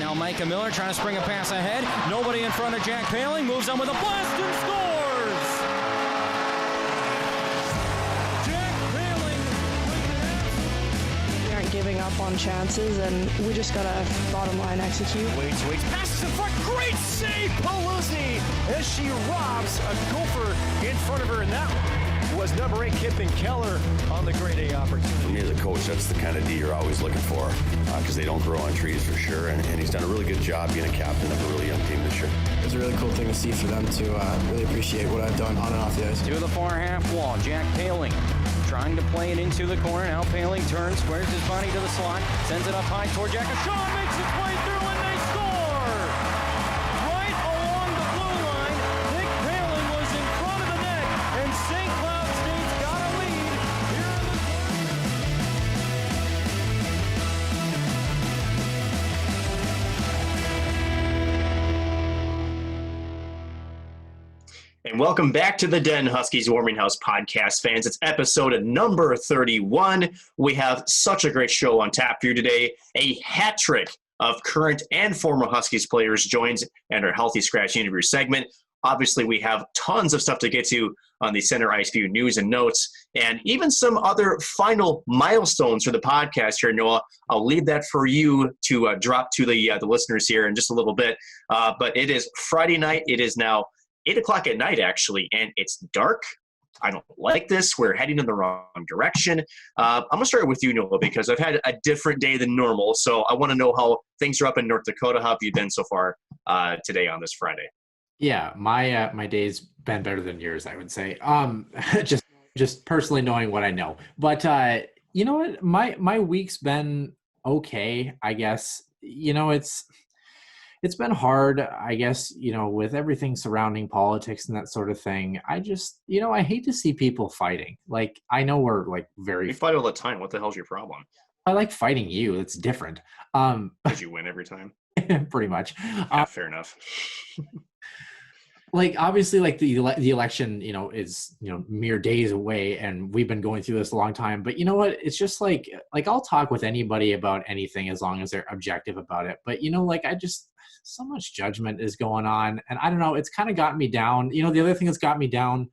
Now Micah Miller trying to spring a pass ahead. Nobody in front of Jack Paling. Moves on with a blast and scores! Jack Paling with We aren't giving up on chances, and we just got to bottom line execute. Waits, passes in front. Great save, Pelosi, as she robs a Gopher in front of her. And that was number 8, Kippen Keller, on the grade A opportunity. For me as a coach, that's the kind of D you're always looking for, because they don't grow on trees for sure. And he's done a really good job being a captain of a really young team this year. It was a really cool thing to see for them to really appreciate what I've done on and off the ice. To the far half wall, Jack Paling trying to play it into the corner. Now Paling turns, squares his body to the slot, sends it up high toward Jack. A shot makes its way through, and they score! Right along the blue line, Nick Paling was in front of the net, and St. Cloud State's got a lead here in the And welcome back to the Den Huskies Warming House podcast, fans. It's episode number 31. We have such a great show on tap for you today. A hat trick of current and former Huskies players joins in our Healthy Scratch interview segment. Obviously, we have tons of stuff to get to on the CenterIceView News and Notes, and even some other final milestones for the podcast here, Noah. I'll leave that for you to drop to the listeners here in just a little bit. But it is Friday night. It is now 8 o'clock at night, actually, and it's dark. I don't like this. We're heading in the wrong direction. I'm going to start with you, Noah, because I've had a different day than normal, so I want to know how things are up in North Dakota. How have you been so far today on this Friday? Yeah, my day's been better than yours, I would say. Just personally knowing what I know. But you know what? My week's been okay, I guess. You know, it's been hard, I guess, you know, with everything surrounding politics and that sort of thing. I just, you know, I hate to see people fighting. Like, I know we're like We fight all the time. What the hell's your problem? I like fighting you. It's different. Because you win every time? Pretty much. Yeah, fair enough. Like, obviously, like the election, you know, is, you know, mere days away, and we've been going through this a long time. But you know what? It's just like I'll talk with anybody about anything as long as they're objective about it. But, you know, like so much judgment is going on, and I don't know, it's kind of gotten me down. You know, the other thing that's got me down,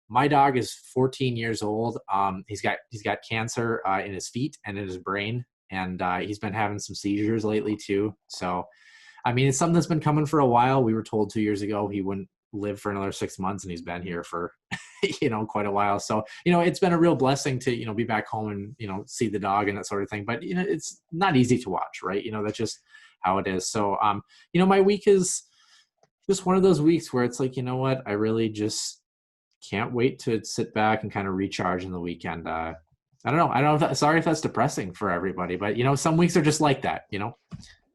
my dog is 14 years old. He's got cancer in his feet and in his brain, and he's been having some seizures lately too. So, I mean, it's something that's been coming for a while. We were told 2 years ago he wouldn't live for another 6 months, and he's been here for, you know, quite a while. So, you know, it's been a real blessing to, you know, be back home and, you know, see the dog and that sort of thing. But, you know, it's not easy to watch, right? You know, that's just how it is. So, you know, my week is just one of those weeks where it's like, you know what, I really just can't wait to sit back and kind of recharge in the weekend. I don't know. Sorry if that's depressing for everybody, but, you know, some weeks are just like that, you know?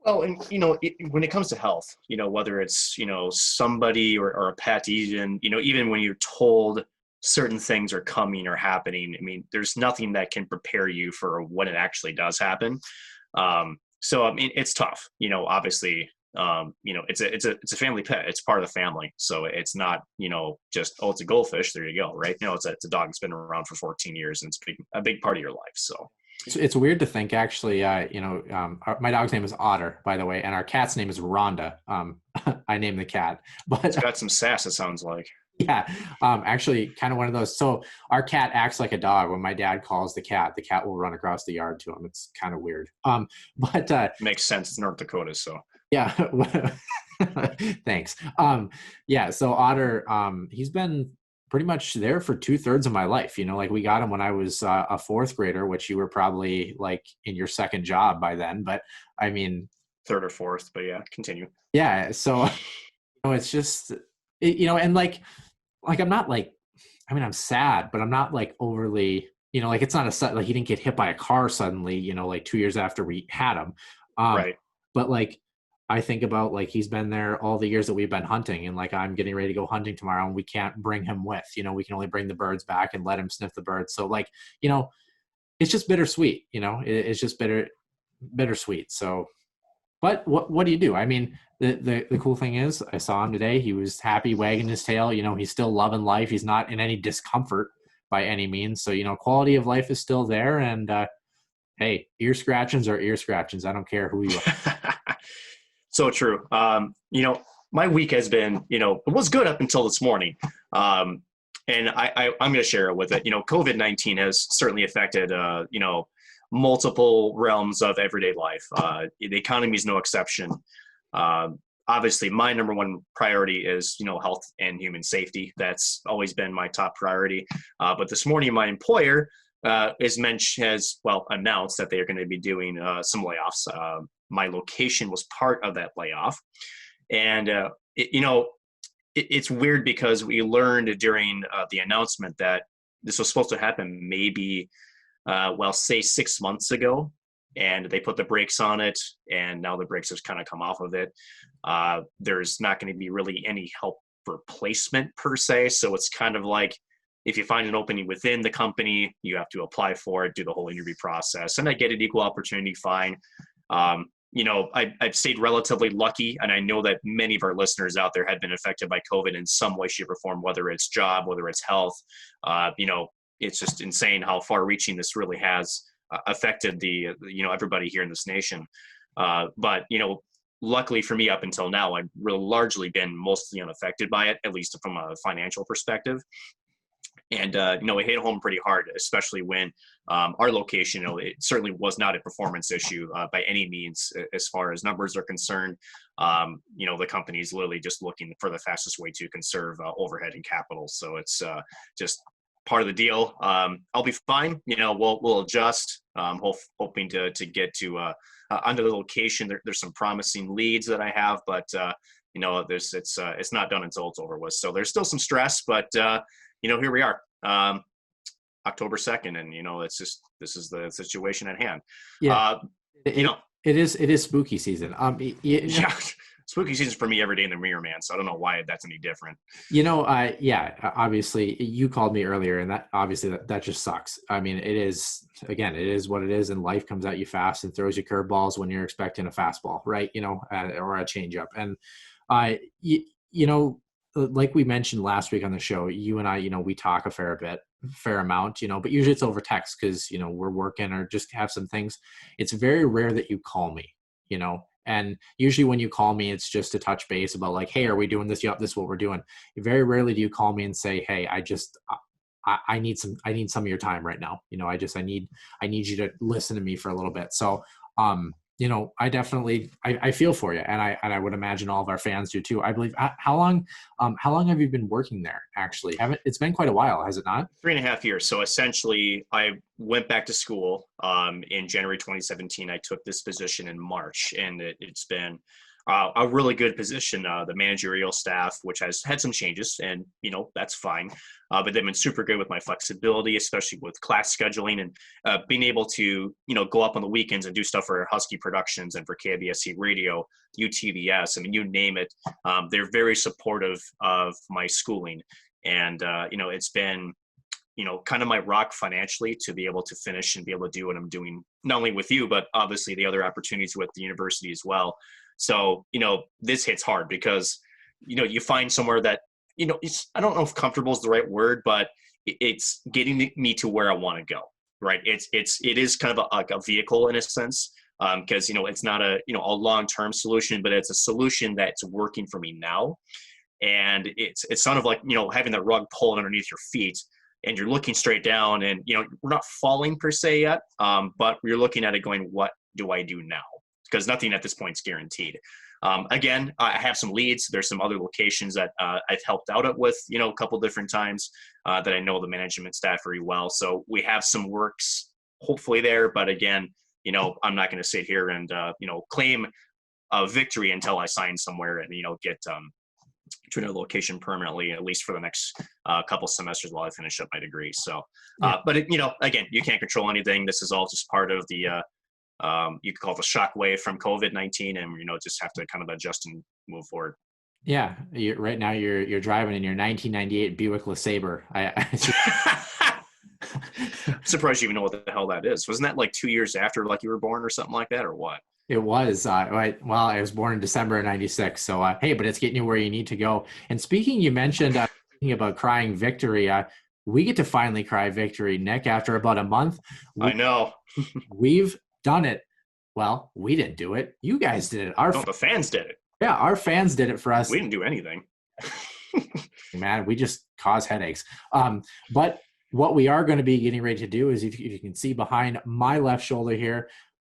Well, and, you know, when it comes to health, you know, whether it's, you know, somebody or a pet, even, you know, even when you're told certain things are coming or happening, I mean, there's nothing that can prepare you for when it actually does happen. So, I mean, it's tough, you know, obviously, you know, it's a family pet. It's part of the family. So it's not, you know, just, oh, it's a goldfish. There you go. Right. You know, it's a dog that's been around for 14 years and it's a big part of your life. So it's weird to think, actually, you know, my dog's name is Otter, by the way, and our cat's name is Rhonda. I named the cat, but it's got some sass, it sounds like. Yeah, actually kind of one of those. So our cat acts like a dog. When my dad calls the cat will run across the yard to him. It's kind of weird. But makes sense. It's North Dakota, so. Yeah. Thanks. Yeah. So Otter, he's been pretty much there for 2/3 of my life. You know, like we got him when I was a fourth grader, which you were probably like in your second job by then. But I mean, third or fourth, but yeah, continue. Yeah. So, you know, it's just, you know, and like I'm not like, I mean, I'm sad, but I'm not like overly, you know, like it's not like he didn't get hit by a car suddenly, you know, like 2 years after we had him. Right. But like, I think about like he's been there all the years that we've been hunting, and like I'm getting ready to go hunting tomorrow and we can't bring him with, you know, we can only bring the birds back and let him sniff the birds. So like, you know, it's just bittersweet, you know, it's just bittersweet. So, but what do you do? I mean, the cool thing is I saw him today. He was happy, wagging his tail. You know, he's still loving life. He's not in any discomfort by any means. So, you know, quality of life is still there. And hey, ear scratchings are ear scratchings. I don't care who you are. So true. My week has been, it was good up until this morning. And I'm going to share it with it. COVID-19 has certainly affected, multiple realms of everyday life. The economy is no exception. Obviously, my number one priority is, health and human safety. That's always been my top priority. But this morning, my employer has announced that they are going to be doing some layoffs. My location was part of that layoff. And, it's weird because we learned during the announcement that this was supposed to happen maybe, say 6 months ago. And they put the brakes on it, and now the brakes have kind of come off of it. There's not going to be really any help for placement per se. So it's kind of like if you find an opening within the company, you have to apply for it, do the whole interview process. And I get it, equal opportunity, fine. I've stayed relatively lucky, and I know that many of our listeners out there have been affected by COVID in some way, shape, or form, whether it's job, whether it's health. It's just insane how far-reaching this really has affected everybody here in this nation. But luckily for me, up until now, I've really largely been mostly unaffected by it, at least from a financial perspective. And, it hit home pretty hard, especially when our location, it certainly was not a performance issue by any means as far as numbers are concerned. The company is literally just looking for the fastest way to conserve overhead and capital. So it's just part of the deal. I'll be fine. We'll adjust. Hoping to get to under the location. There's some promising leads that I have, but it's not done until it's over with. So there's still some stress, but here we are, October 2nd, and this is the situation at hand. Yeah, it is spooky season. Yeah. Spooky season for me every day in the mirror, man. So I don't know why that's any different. Obviously you called me earlier, and that obviously that just sucks. I mean, it is what it is, and life comes at you fast and throws you curveballs when you're expecting a fastball, right? Or a changeup. And like we mentioned last week on the show, you and I, we talk a fair amount, but usually it's over text because, we're working or just have some things. It's very rare that you call me, and usually when you call me, it's just to touch base about like, hey, are we doing this? Yep, this is what we're doing. Very rarely do you call me and say, hey, I need some of your time right now. I need you to listen to me for a little bit. So, I definitely, I feel for you. And I would imagine all of our fans do too. I believe, how long have you been working there? Actually, it's been quite a while, has it not? 3.5 years. So essentially I went back to school, in January, 2017. I took this position in March, and it's been a really good position. The managerial staff, which has had some changes, and that's fine. But they've been super good with my flexibility, especially with class scheduling and being able to go up on the weekends and do stuff for Husky Productions and for KBSC Radio, UTVS. I mean, you name it. They're very supportive of my schooling, and it's been kind of my rock financially to be able to finish and be able to do what I'm doing, not only with you, but obviously the other opportunities with the university as well. So, this hits hard because, you find somewhere that, I don't know if comfortable is the right word, but it's getting me to where I want to go, right? It is kind of a vehicle in a sense, because, it's not a long-term solution, but it's a solution that's working for me now. And it's sort of like, having the rug pulled underneath your feet, and you're looking straight down, and, we're not falling per se yet, but you're looking at it going, what do I do now? Because nothing at this point is guaranteed. Again, I have some leads. There's some other locations that I've helped out with, a couple different times that I know the management staff very well. So we have some works hopefully there. But again, I'm not going to sit here and, claim a victory until I sign somewhere and, get to another location permanently, at least for the next couple semesters while I finish up my degree. So, but again, you can't control anything. This is all just part of the, you could call it the shockwave from COVID-19, and just have to kind of adjust and move forward. Yeah, right now you're driving in your 1998 Buick LeSabre. I'm surprised you even know what the hell that is. Wasn't that like 2 years after like you were born or something like that, or what? It was. I was born in December of '96. So hey, but it's getting you where you need to go. And speaking, you mentioned thinking about crying victory. We get to finally cry victory, Nick, after about a month. I know. We've done it. Well, we didn't do it. You guys did it. The fans did it. Yeah, our fans did it for us. We didn't do anything. Man, we just cause headaches. But what we are going to be getting ready to do is, if you can see behind my left shoulder here,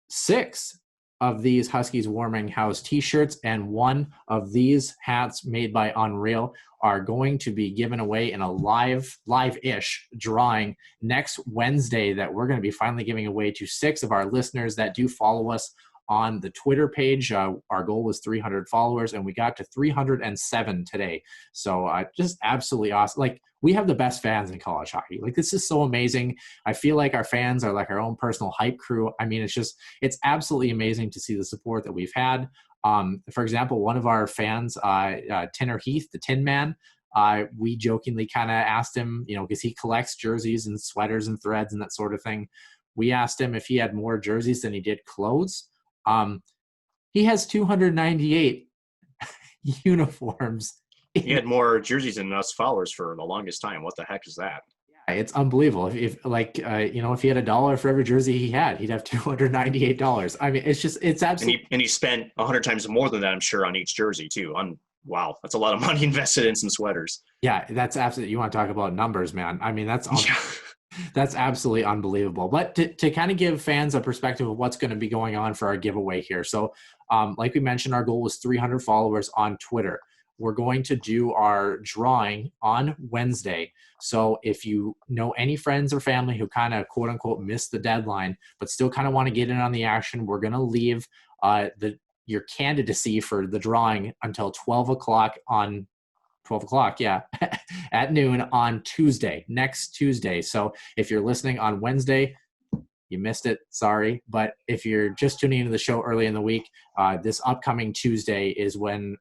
6 of these Huskies Warming House t-shirts and 1 of these hats made by Unreal are going to be given away in a live-ish drawing next Wednesday that we're going to be finally giving away to 6 of our listeners that do follow us on the Twitter page. Our goal was 300 followers, and we got to 307 today. So just absolutely awesome. Like, we have the best fans in college hockey. Like, this is so amazing. I feel like our fans are like our own personal hype crew. I mean, it's absolutely amazing to see the support that we've had. For example, one of our fans, Tinner Heath, the Tin Man, we jokingly kind of asked him, because he collects jerseys and sweaters and threads and that sort of thing. We asked him if he had more jerseys than he did clothes. He has 298 uniforms. He had more jerseys than us followers for the longest time. What the heck is that? Yeah, it's unbelievable. If he had $1 for every jersey he had, he'd have $298. I mean, it's absolutely. And he spent 100 times more than that, I'm sure, on each jersey too. Wow, that's a lot of money invested in some sweaters. Yeah, that's absolutely. You want to talk about numbers, man? I mean, that's absolutely unbelievable. But to kind of give fans a perspective of what's going to be going on for our giveaway here. So, like we mentioned, our goal was 300 followers on Twitter. We're going to do our drawing on Wednesday. So if you know any friends or family who kind of quote unquote missed the deadline, but still kind of want to get in on the action, we're going to leave your candidacy for the drawing until 12 o'clock, at noon on Tuesday, next Tuesday. So if you're listening on Wednesday, you missed it, sorry. But if you're just tuning into the show early in the week, this upcoming Tuesday is when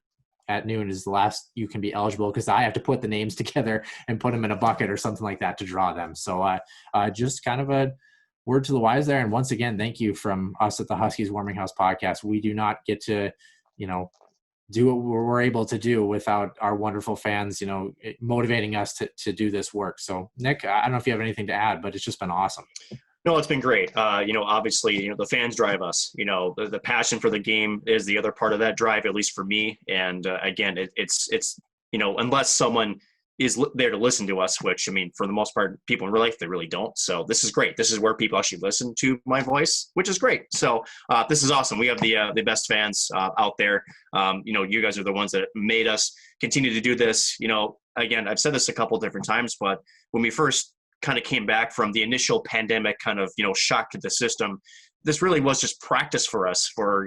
at noon is the last you can be eligible, because I have to put the names together and put them in a bucket or something like that to draw them. So just kind of a word to the wise there. And once again, thank you from us at the Huskies Warming House podcast. We do not get to, do what we're able to do without our wonderful fans, motivating us to do this work. So Nick, I don't know if you have anything to add, but it's just been awesome. No, it's been great. Obviously, the fans drive us. The passion for the game is the other part of that drive, at least for me. And again, it's unless someone is there to listen to us, which, I mean, for the most part, people in real life, they really don't. So this is great. This is where people actually listen to my voice, which is great. So this is awesome. We have the best fans out there. You guys are the ones that made us continue to do this. Again, I've said this a couple different times, but when we first kind of came back from the initial pandemic kind of, shock to the system, this really was just practice for us for,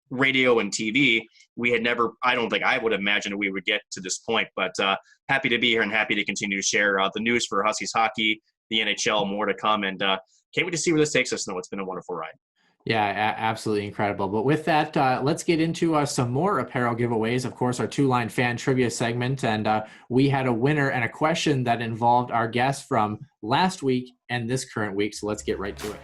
radio and TV. We had never, I don't think I would imagine we would get to this point, but happy to be here and happy to continue to share the news for Huskies hockey, the NHL, more to come. And can't wait to see where this takes us. No, it's been a wonderful ride. Yeah, absolutely incredible. But with that, let's get into some more apparel giveaways. Of course, our two-line fan trivia segment. And we had a winner and a question that involved our guest from last week and this current week. So let's get right to it.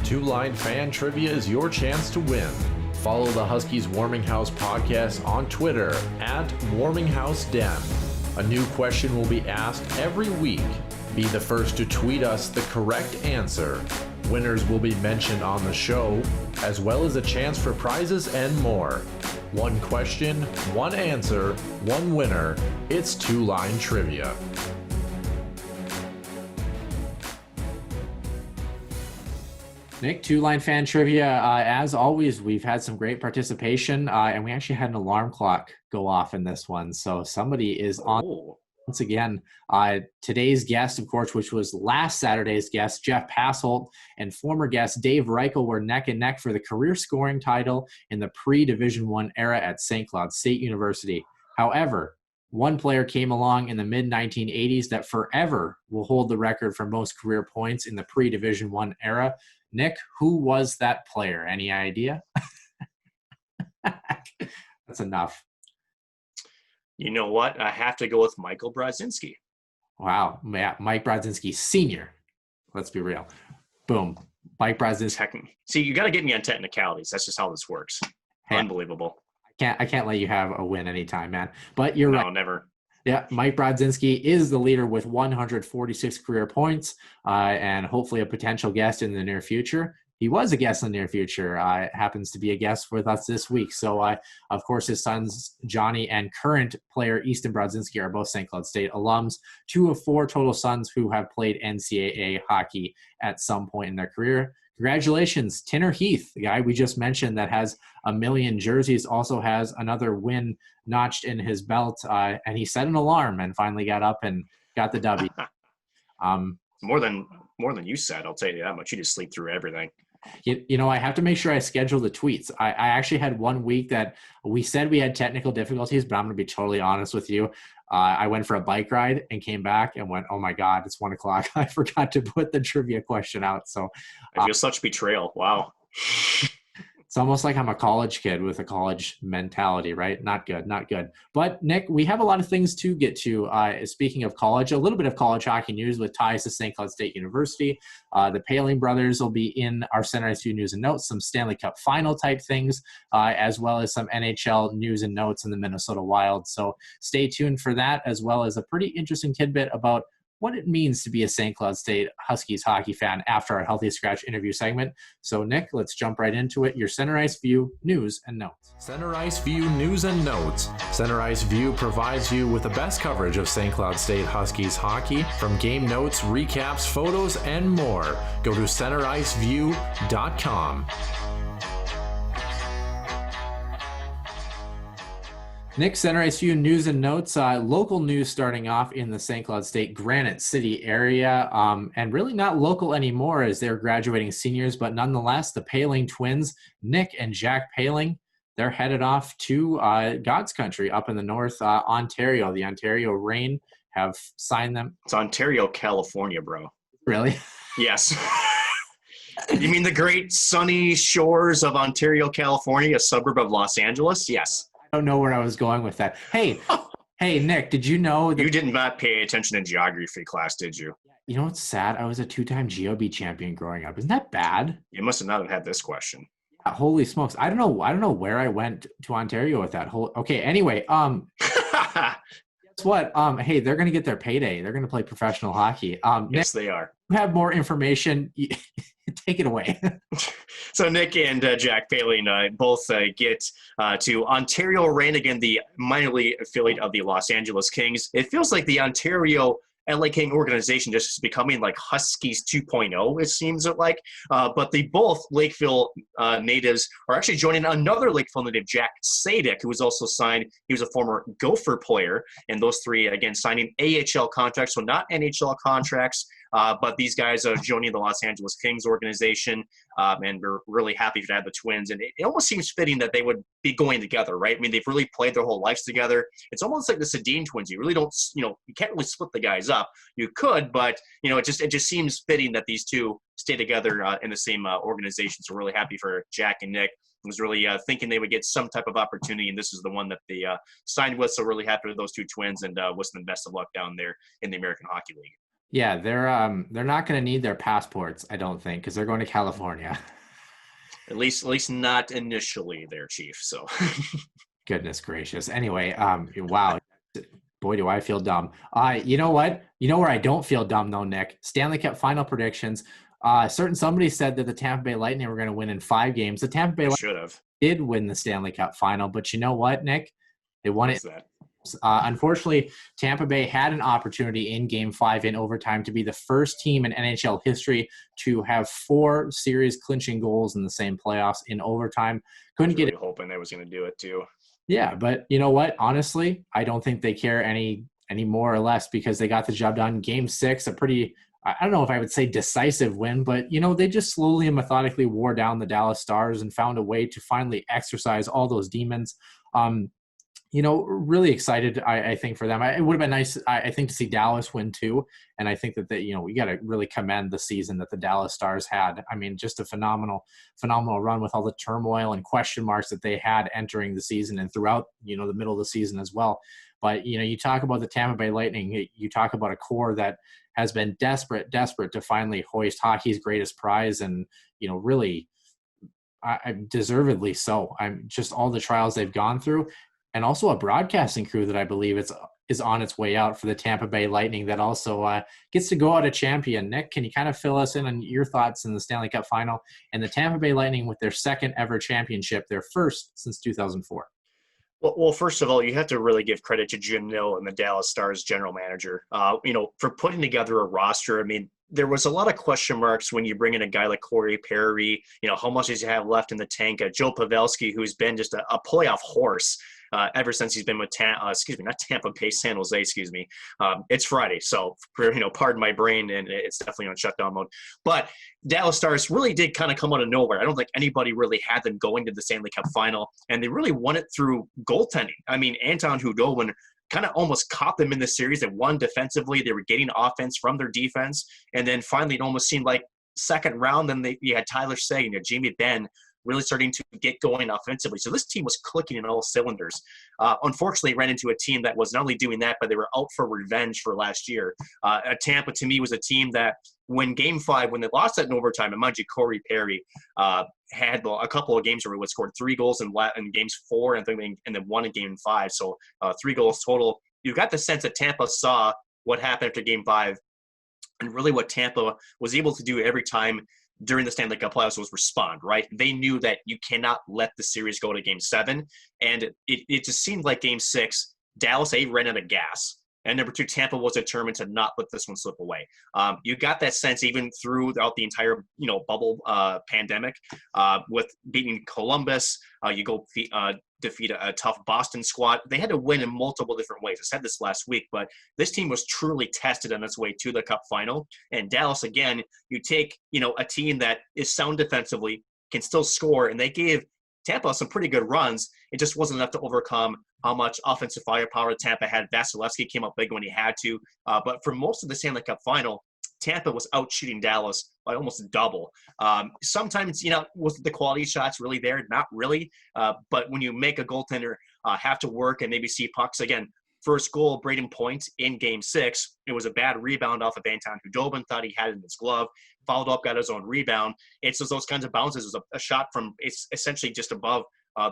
Two-line fan trivia is your chance to win. Follow the Huskies Warming House podcast on Twitter @WarmingHouseDen. A new question will be asked every week. Be the first to tweet us the correct answer. Winners will be mentioned on the show, as well as a chance for prizes and more. One question, one answer, one winner. It's two-line trivia. Nick, two-line fan trivia. As always, we've had some great participation, and we actually had an alarm clock go off in this one. So somebody is on once again. Today's guest, of course, which was last Saturday's guest, Jeff Pasholt, and former guest Dave Reichel were neck and neck for the career scoring title in the pre-Division I era at St. Cloud State University. However, one player came along in the mid-1980s that forever will hold the record for most career points in the pre-Division I era. Nick, who was that player? Any idea? That's enough. You know what? I have to go with Michael Brodzinski. Wow. Yeah, Mike Brodzinski Sr. Let's be real. Boom. Mike Brodzinski. See, you got to get me on technicalities. That's just how this works. Hey, unbelievable. I can't let you have a win anytime, man. But you're right. No, never. Yeah, Mike Brodzinski is the leader with 146 career points and hopefully a potential guest in the near future. he was a guest in the near future. Happens to be a guest with us this week. So, of course, his sons, Jonny and current player Easton Brodzinski, are both St. Cloud State alums. 2 of 4 total sons who have played NCAA hockey at some point in their career. Congratulations, Tanner Heath, the guy we just mentioned that has 1 million jerseys, also has another win notched in his belt, and he set an alarm and finally got up and got the W. More than you said, I'll tell you that much. You just sleep through everything. You know, I have to make sure I schedule the tweets. I actually had one week that we said we had technical difficulties, but I'm going to be totally honest with you. I went for a bike ride and came back and went, oh my God, it's 1 o'clock. I forgot to put the trivia question out. So I feel such betrayal. Wow. It's almost like I'm a college kid with a college mentality, right? Not good, not good. But Nick, we have a lot of things to get to. Speaking of college, a little bit of college hockey news with ties to St. Cloud State University. The Paling brothers will be in our CenterIceView News and Notes, some Stanley Cup Final type things, as well as some NHL news and notes in the Minnesota Wild. So stay tuned for that, as well as a pretty interesting tidbit about what it means to be a St. Cloud State Huskies hockey fan after our Healthy Scratch interview segment. So, Nick, let's jump right into it. Your CenterIceView News and Notes. CenterIceView News and Notes. CenterIceView provides you with the best coverage of St. Cloud State Huskies hockey, from game notes, recaps, photos, and more. Go to CenterIceView.com. Nick, CenterIceView News and Notes. Local news starting off in the St. Cloud State Granite City area, and really not local anymore as they're graduating seniors, but nonetheless, the Paling twins, Nick and Jack Paling, they're headed off to God's country up in the north, Ontario. The Ontario Reign have signed them. It's Ontario, California, bro. Really? Yes. You mean the great sunny shores of Ontario, California, a suburb of Los Angeles? Yes. I don't know where I was going with that. Hey, Nick, did you know that you did not pay attention in geography class, did you? You know what's sad? I was a 2-time GOB champion growing up. Isn't that bad? You must have not have had this question. Yeah, holy smokes. I don't know where I went to Ontario with that whole. Okay, anyway, guess what? Hey, they're going to get their payday. They're going to play professional hockey. Yes, Nick, they are. you have more information. Take it away. So Nick and Jack Paling both get to Ontario Reign, again, the minor league affiliate of the Los Angeles Kings. It feels like the Ontario LA King organization just is becoming like Huskies 2.0, it seems like. But they both Lakeville natives are actually joining another Lakeville native, Jack Sadek, who was also signed. He was a former Gopher player. And those three, again, signing AHL contracts, so not NHL contracts. But these guys are joining the Los Angeles Kings organization, and we're really happy to have the twins. And it almost seems fitting that they would be going together, right? I mean, they've really played their whole lives together. It's almost like the Sedin twins. You really don't, you can't really split the guys up. You could, but, it just seems fitting that these two stay together in the same organization. So we're really happy for Jack and Nick. I was really thinking they would get some type of opportunity, and this is the one that they signed with. So really happy with those two twins, and wish them best of luck down there in the American Hockey League. Yeah, they're not going to need their passports, I don't think, because they're going to California. At least not initially, there, Chief. So, goodness gracious. Anyway, wow, boy, do I feel dumb. You know what? You know where I don't feel dumb though, Nick? Stanley Cup Final predictions. Somebody said that the Tampa Bay Lightning were going to win in 5 games. The Tampa Bay Lightning did win the Stanley Cup Final, but you know what, Nick? They won it. Unfortunately, Tampa Bay had an opportunity in Game 5 in overtime to be the first team in NHL history to have 4 series clinching goals in the same playoffs in overtime. Couldn't get it. Hoping they was going to do it too. Yeah, but you know what? Honestly, I don't think they care any more or less because they got the job done. Game 6, a pretty, I don't know if I would say decisive win, but they just slowly and methodically wore down the Dallas Stars and found a way to finally exercise all those demons. Really excited, I think, for them. It would have been nice, I think, to see Dallas win too. And I think that we got to really commend the season that the Dallas Stars had. I mean, just a phenomenal run with all the turmoil and question marks that they had entering the season and throughout, the middle of the season as well. But, you talk about the Tampa Bay Lightning, you talk about a core that has been desperate to finally hoist hockey's greatest prize and, really deservedly so. I'm just all the trials they've gone through. And also a broadcasting crew that I believe is on its way out for the Tampa Bay Lightning that also gets to go out a champion. Nick, can you kind of fill us in on your thoughts in the Stanley Cup Final and the Tampa Bay Lightning with their second ever championship, their first since 2004? Well, first of all, you have to really give credit to Jim Nill and the Dallas Stars general manager, for putting together a roster. I mean, there was a lot of question marks when you bring in a guy like Corey Perry. How much does he have left in the tank? Joe Pavelski, who's been just a playoff horse ever since he's been with not Tampa Bay, San Jose, excuse me. It's Friday, so pardon my brain, and it's definitely on shutdown mode. But Dallas Stars really did kind of come out of nowhere. I don't think anybody really had them going to the Stanley Cup Final, and they really won it through goaltending. I mean, Anton Khudobin kind of almost caught them in the series. They won defensively. They were getting offense from their defense. And then finally it almost seemed like second round, then you had Tyler Seguin, Jamie Benn really starting to get going offensively. So this team was clicking in all cylinders. Unfortunately, ran into a team that was not only doing that, but they were out for revenge for last year. Tampa, to me, was a team that when Game 5, when they lost that in overtime, and mind you, Corey Perry had a couple of games where he scored 3 goals in Games 4 and then 1 in Game 5. So 3 goals total. You got the sense that Tampa saw what happened after Game 5, and really what Tampa was able to do every time during the Stanley Cup playoffs was respond, right? They knew that you cannot let the series go to Game 7, and it just seemed like Game 6, Dallas, ran out of gas. And number 2, Tampa was determined to not let this one slip away. You got that sense even throughout the entire, bubble pandemic with beating Columbus. You go defeat a tough Boston squad. They had to win in multiple different ways. I said this last week, but this team was truly tested on its way to the Cup Final. And Dallas, again, you take, a team that is sound defensively, can still score, and they gave Tampa some pretty good runs. It just wasn't enough to overcome how much offensive firepower Tampa had. Vasilevsky came up big when he had to. But for most of the Stanley Cup Final, Tampa was out shooting Dallas by almost double. Sometimes, was the quality shots really there? Not really. But when you make a goaltender have to work and maybe see pucks, again, first goal, Braden Point in Game 6, it was a bad rebound off of Anton Khudobin, thought he had it in his glove, fouled up, got his own rebound. It's just those kinds of bounces. It was a shot from essentially just above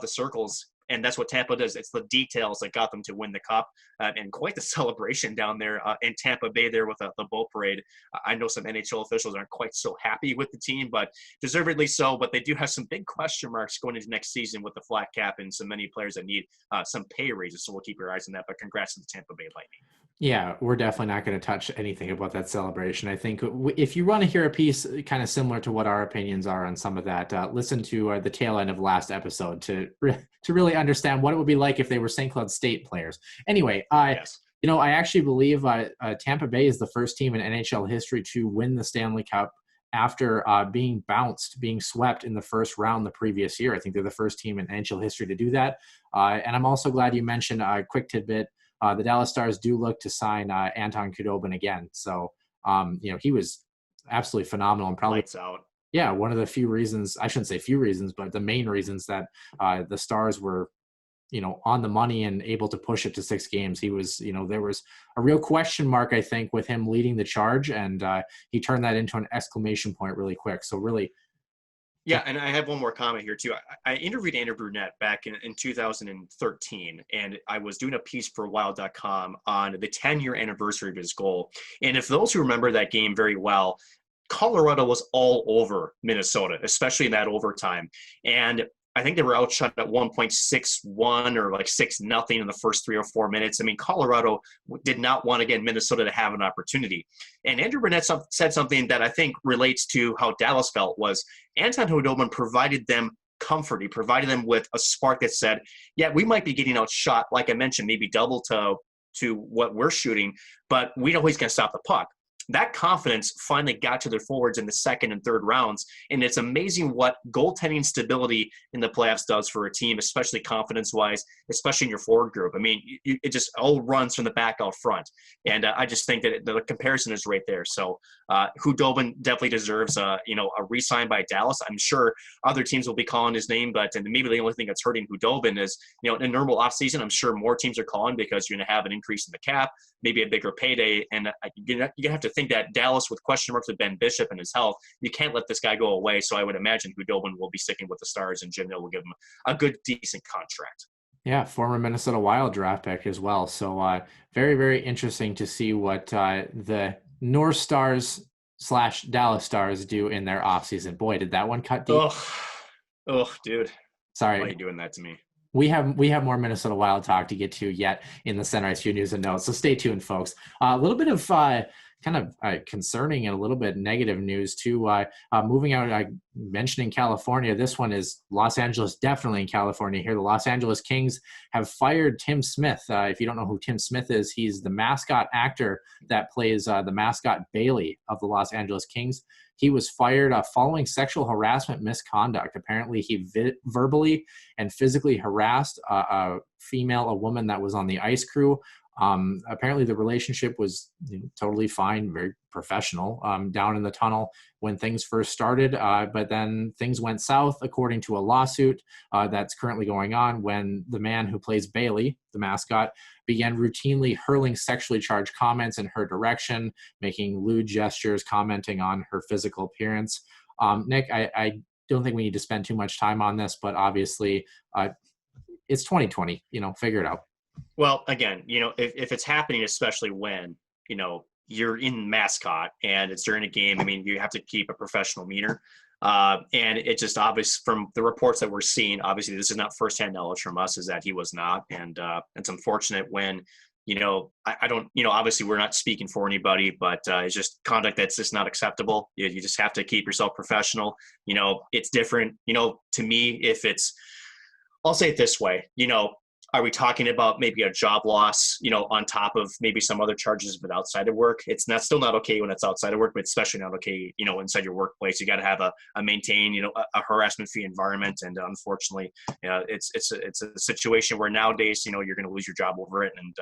the circles. And that's what Tampa does. It's the details that got them to win the cup, and quite the celebration down there in Tampa Bay there with the boat parade. I know some NHL officials aren't quite so happy with the team, but deservedly so. But they do have some big question marks going into next season with the flat cap and so many players that need some pay raises. So we'll keep your eyes on that. But congrats to the Tampa Bay Lightning. Yeah, we're definitely not going to touch anything about that celebration. I think if you want to hear a piece kind of similar to what our opinions are on some of that, listen to the tail end of last episode to really understand what it would be like if they were St. Cloud State players. Anyway, Yes. I actually believe Tampa Bay is the first team in NHL history to win the Stanley Cup after being swept in the first round the previous year. I think they're the first team in NHL history to do that. And I'm also glad you mentioned a quick tidbit. The Dallas Stars do look to sign Anton Khudobin again. So, he was absolutely phenomenal and probably Lights out. Yeah, one of the few reasons, I shouldn't say few reasons, but the main reasons that the Stars were, on the money and able to push it to 6 games. He was, there was a real question mark, I think, with him leading the charge, and he turned that into an exclamation point really quick. So really. Yeah, and I have one more comment here, too. I interviewed Andrew Brunette back in 2013, and I was doing a piece for Wild.com on the 10-year anniversary of his goal. And if those who remember that game very well, Colorado was all over Minnesota, especially in that overtime. And I think they were outshot at 1.61 or like 6-0 in the first 3 or 4 minutes. I mean, Colorado did not want, again, Minnesota to have an opportunity. And Andrew Burnett said something that I think relates to how Dallas felt was Anton Khudobin provided them comfort. He provided them with a spark that said, yeah, we might be getting outshot, like I mentioned, maybe double to what we're shooting, but we know he's going to stop the puck. That confidence finally got to their forwards in the second and third rounds, and it's amazing what goaltending stability in the playoffs does for a team, especially confidence-wise, especially in your forward group. I mean, it just all runs from the back out front, and I just think that the comparison is right there. So Khudobin definitely deserves a re-sign by Dallas. I'm sure other teams will be calling his name, but maybe the only thing that's hurting Khudobin is, in a normal offseason, I'm sure more teams are calling because you're going to have an increase in the cap, maybe a bigger payday, and you have to think that Dallas, with question marks with Ben Bishop and his health, you can't let this guy go away. So I would imagine Khudobin will be sticking with the Stars, and Jim Nill will give him a good, decent contract. Yeah, former Minnesota Wild draft pick as well. So very, very interesting to see what the North Stars / Dallas Stars do in their offseason. Boy, did that one cut deep. Dude. Sorry. Why are you doing that to me? We have more Minnesota Wild talk to get to yet in the CenterIceView News and Notes. So stay tuned, folks. A little bit of kind of concerning and a little bit negative news too. Moving out, mentioning California. This one is Los Angeles, definitely in California here. The Los Angeles Kings have fired Tim Smith. If you don't know who Tim Smith is, he's the mascot actor that plays the mascot Bailey of the Los Angeles Kings. He was fired following sexual harassment misconduct. Apparently, he verbally and physically harassed a woman that was on the ice crew. Apparently, the relationship was totally fine, very professional down in the tunnel when things first started. But then things went south, according to a lawsuit that's currently going on, when the man who plays Bailey, the mascot, began routinely hurling sexually charged comments in her direction, making lewd gestures, commenting on her physical appearance. Nick, I don't think we need to spend too much time on this, but obviously it's 2020, figure it out. Well, again, if it's happening, especially when, you're in mascot and it's during a game, I mean, you have to keep a professional demeanor. And it's just obvious from the reports that we're seeing, obviously this is not firsthand knowledge from us, is that he was not. And it's unfortunate when, I don't, obviously we're not speaking for anybody, but it's just conduct that's just not acceptable. You just have to keep yourself professional. It's different, to me, if it's, I'll say it this way, are we talking about maybe a job loss, on top of maybe some other charges, but outside of work? It's still not okay when it's outside of work, but especially not okay, inside your workplace. You got to have a maintain, a harassment-free environment. And unfortunately, it's a situation where nowadays, you're going to lose your job over it. And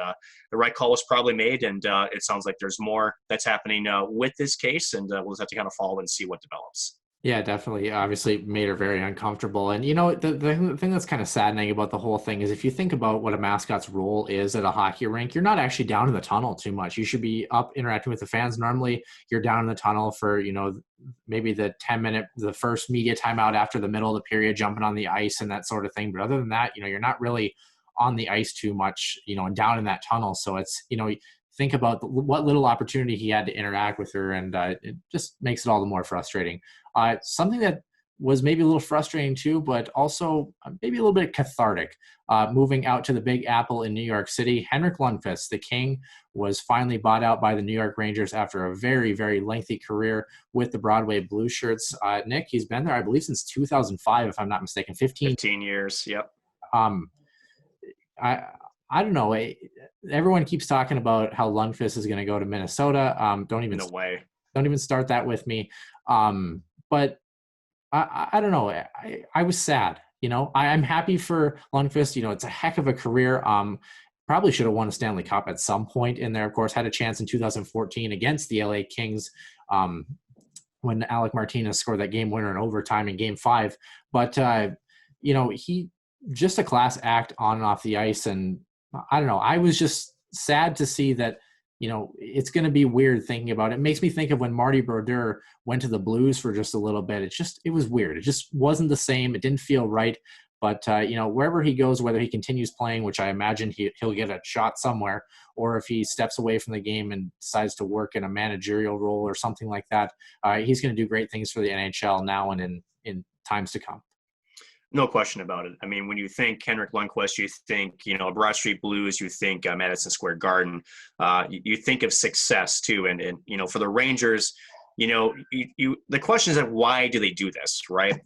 the right call was probably made. And it sounds like there's more that's happening with this case. And we'll just have to kind of follow and see what develops. Yeah, definitely. Obviously made her very uncomfortable. And, the thing that's kind of saddening about the whole thing is if you think about what a mascot's role is at a hockey rink, you're not actually down in the tunnel too much. You should be up interacting with the fans. Normally, you're down in the tunnel for, maybe the 10-minute, the first media timeout after the middle of the period, jumping on the ice and that sort of thing. But other than that, you're not really on the ice too much, and down in that tunnel. So it's, think about what little opportunity he had to interact with her, and it just makes it all the more frustrating. Something that was maybe a little frustrating too, but also maybe a little bit cathartic. Moving out to the Big Apple in New York City, Henrik Lundqvist, the King, was finally bought out by the New York Rangers after a very, very lengthy career with the Broadway Blue Shirts. Nick, he's been there, I believe, since 2005, if I'm not mistaken. 15 years, yep. I don't know. Everyone keeps talking about how Lundqvist is going to go to Minnesota. Don't even start that with me. But I don't know. I was sad. I'm happy for Lundqvist. It's a heck of a career. Probably should have won a Stanley Cup at some point in there. Of course, had a chance in 2014 against the LA Kings when Alec Martinez scored that game winner in overtime in Game 5. But he just a class act on and off the ice, and I don't know. I was just sad to see that, it's going to be weird thinking about it. It makes me think of when Marty Brodeur went to the Blues for just a little bit. It was weird. It just wasn't the same. It didn't feel right. But, wherever he goes, whether he continues playing, which I imagine he'll get a shot somewhere, or if he steps away from the game and decides to work in a managerial role or something like that, he's going to do great things for the NHL now and in times to come. No question about it. I mean, when you think Henrik Lundqvist, you think, Broad Street Blues, you think Madison Square Garden, you think of success too. And for the Rangers, the question is that why do they do this, right?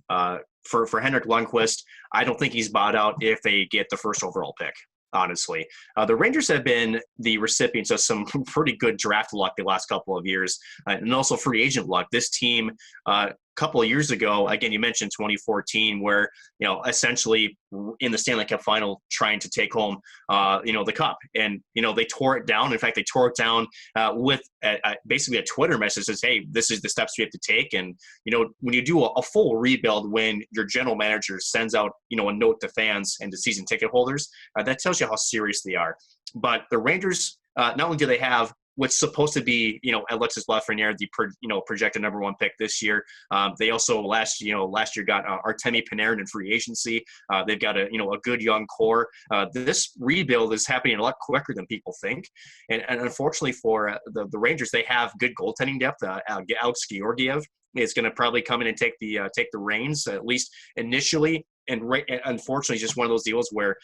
For Henrik Lundqvist, I don't think he's bought out if they get the first overall pick. Honestly, the Rangers have been the recipients of some pretty good draft luck the last couple of years, and also free agent luck. This team, couple of years ago, again, you mentioned 2014, where, essentially in the Stanley Cup Final trying to take home, the cup. And, they tore it down. In fact, they tore it down with basically a Twitter message that says, hey, this is the steps we have to take. And, when you do a full rebuild, when your general manager sends out, a note to fans and to season ticket holders, that tells you how serious they are. But the Rangers, not only do they have what's supposed to be, Alexis Lafreniere, the projected number 1 pick this year. They also last year got Artemi Panarin in free agency. They've got a good young core. This rebuild is happening a lot quicker than people think. And unfortunately for the Rangers, they have good goaltending depth. Alex Georgiev is going to probably come in and take the reins, at least initially. And unfortunately, it's just one of those deals where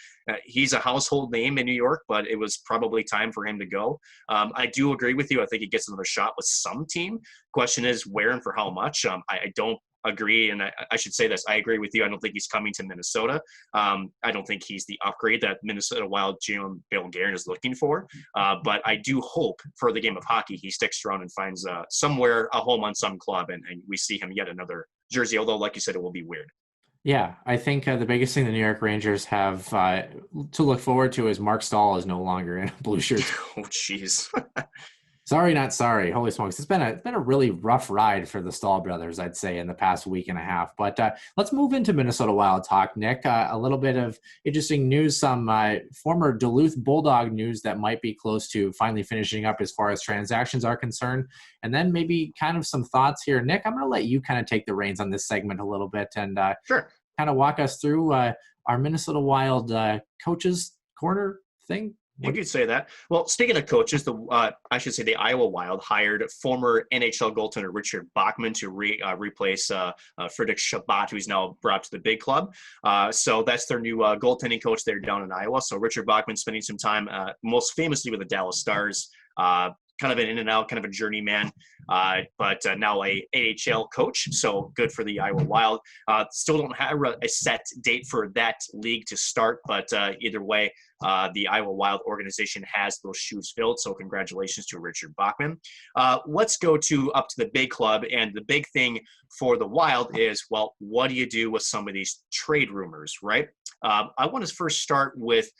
he's a household name in New York, but it was probably time for him to go. I do agree with you. I think he gets another shot with some team. Question is where and for how much. I don't agree, and I should say this. I agree with you. I don't think he's coming to Minnesota. I don't think he's the upgrade that Minnesota Wild GM Bill Guerin is looking for. But I do hope for the game of hockey he sticks around and finds somewhere a home on some club, and we see him yet another jersey, although, like you said, it will be weird. Yeah, I think the biggest thing the New York Rangers have to look forward to is Mark Stahl is no longer in a blue shirt. Oh, jeez. Sorry, not sorry. Holy smokes. It's been a really rough ride for the Stahl brothers, I'd say, in the past week and a half. But let's move into Minnesota Wild talk, Nick. A little bit of interesting news, some former Duluth Bulldog news that might be close to finally finishing up as far as transactions are concerned. And then maybe kind of some thoughts here. Nick, I'm going to let you kind of take the reins on this segment a little bit and sure. Kind of walk us through our Minnesota Wild coaches corner thing. You could say that. Well, speaking of coaches, I should say the Iowa Wild hired former NHL goaltender Richard Bachman to replace Friedrich Shabbat, who's now brought to the big club. So that's their new goaltending coach there down in Iowa. So Richard Bachman spending some time most famously with the Dallas Stars, kind of an in and out, kind of a journeyman, but now a AHL coach. So good for the Iowa Wild. Still don't have a set date for that league to start, but either way, the Iowa Wild organization has those shoes filled. So congratulations to Richard Bachman. Let's go up to the big club. And the big thing for the Wild is, well, what do you do with some of these trade rumors, right? I want to first start with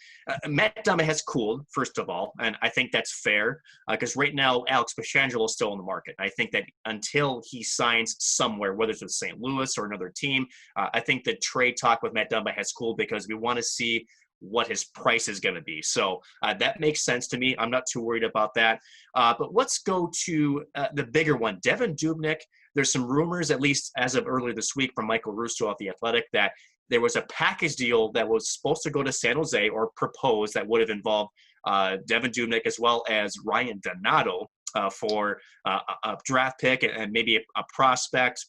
Matt Dumba has cooled, first of all, and I think that's fair because right now Alex Pietrangelo is still on the market. I think that until he signs somewhere, whether it's with St. Louis or another team, I think the trade talk with Matt Dumba has cooled because we want to see what his price is going to be. So that makes sense to me. I'm not too worried about that. But let's go to the bigger one, Devan Dubnyk. There's some rumors, at least as of earlier this week, from Michael Russo of The Athletic, that there was a package deal that was supposed to go to San Jose or proposed that would have involved Devan Dubnyk as well as Ryan Donato for a draft pick and maybe a prospect.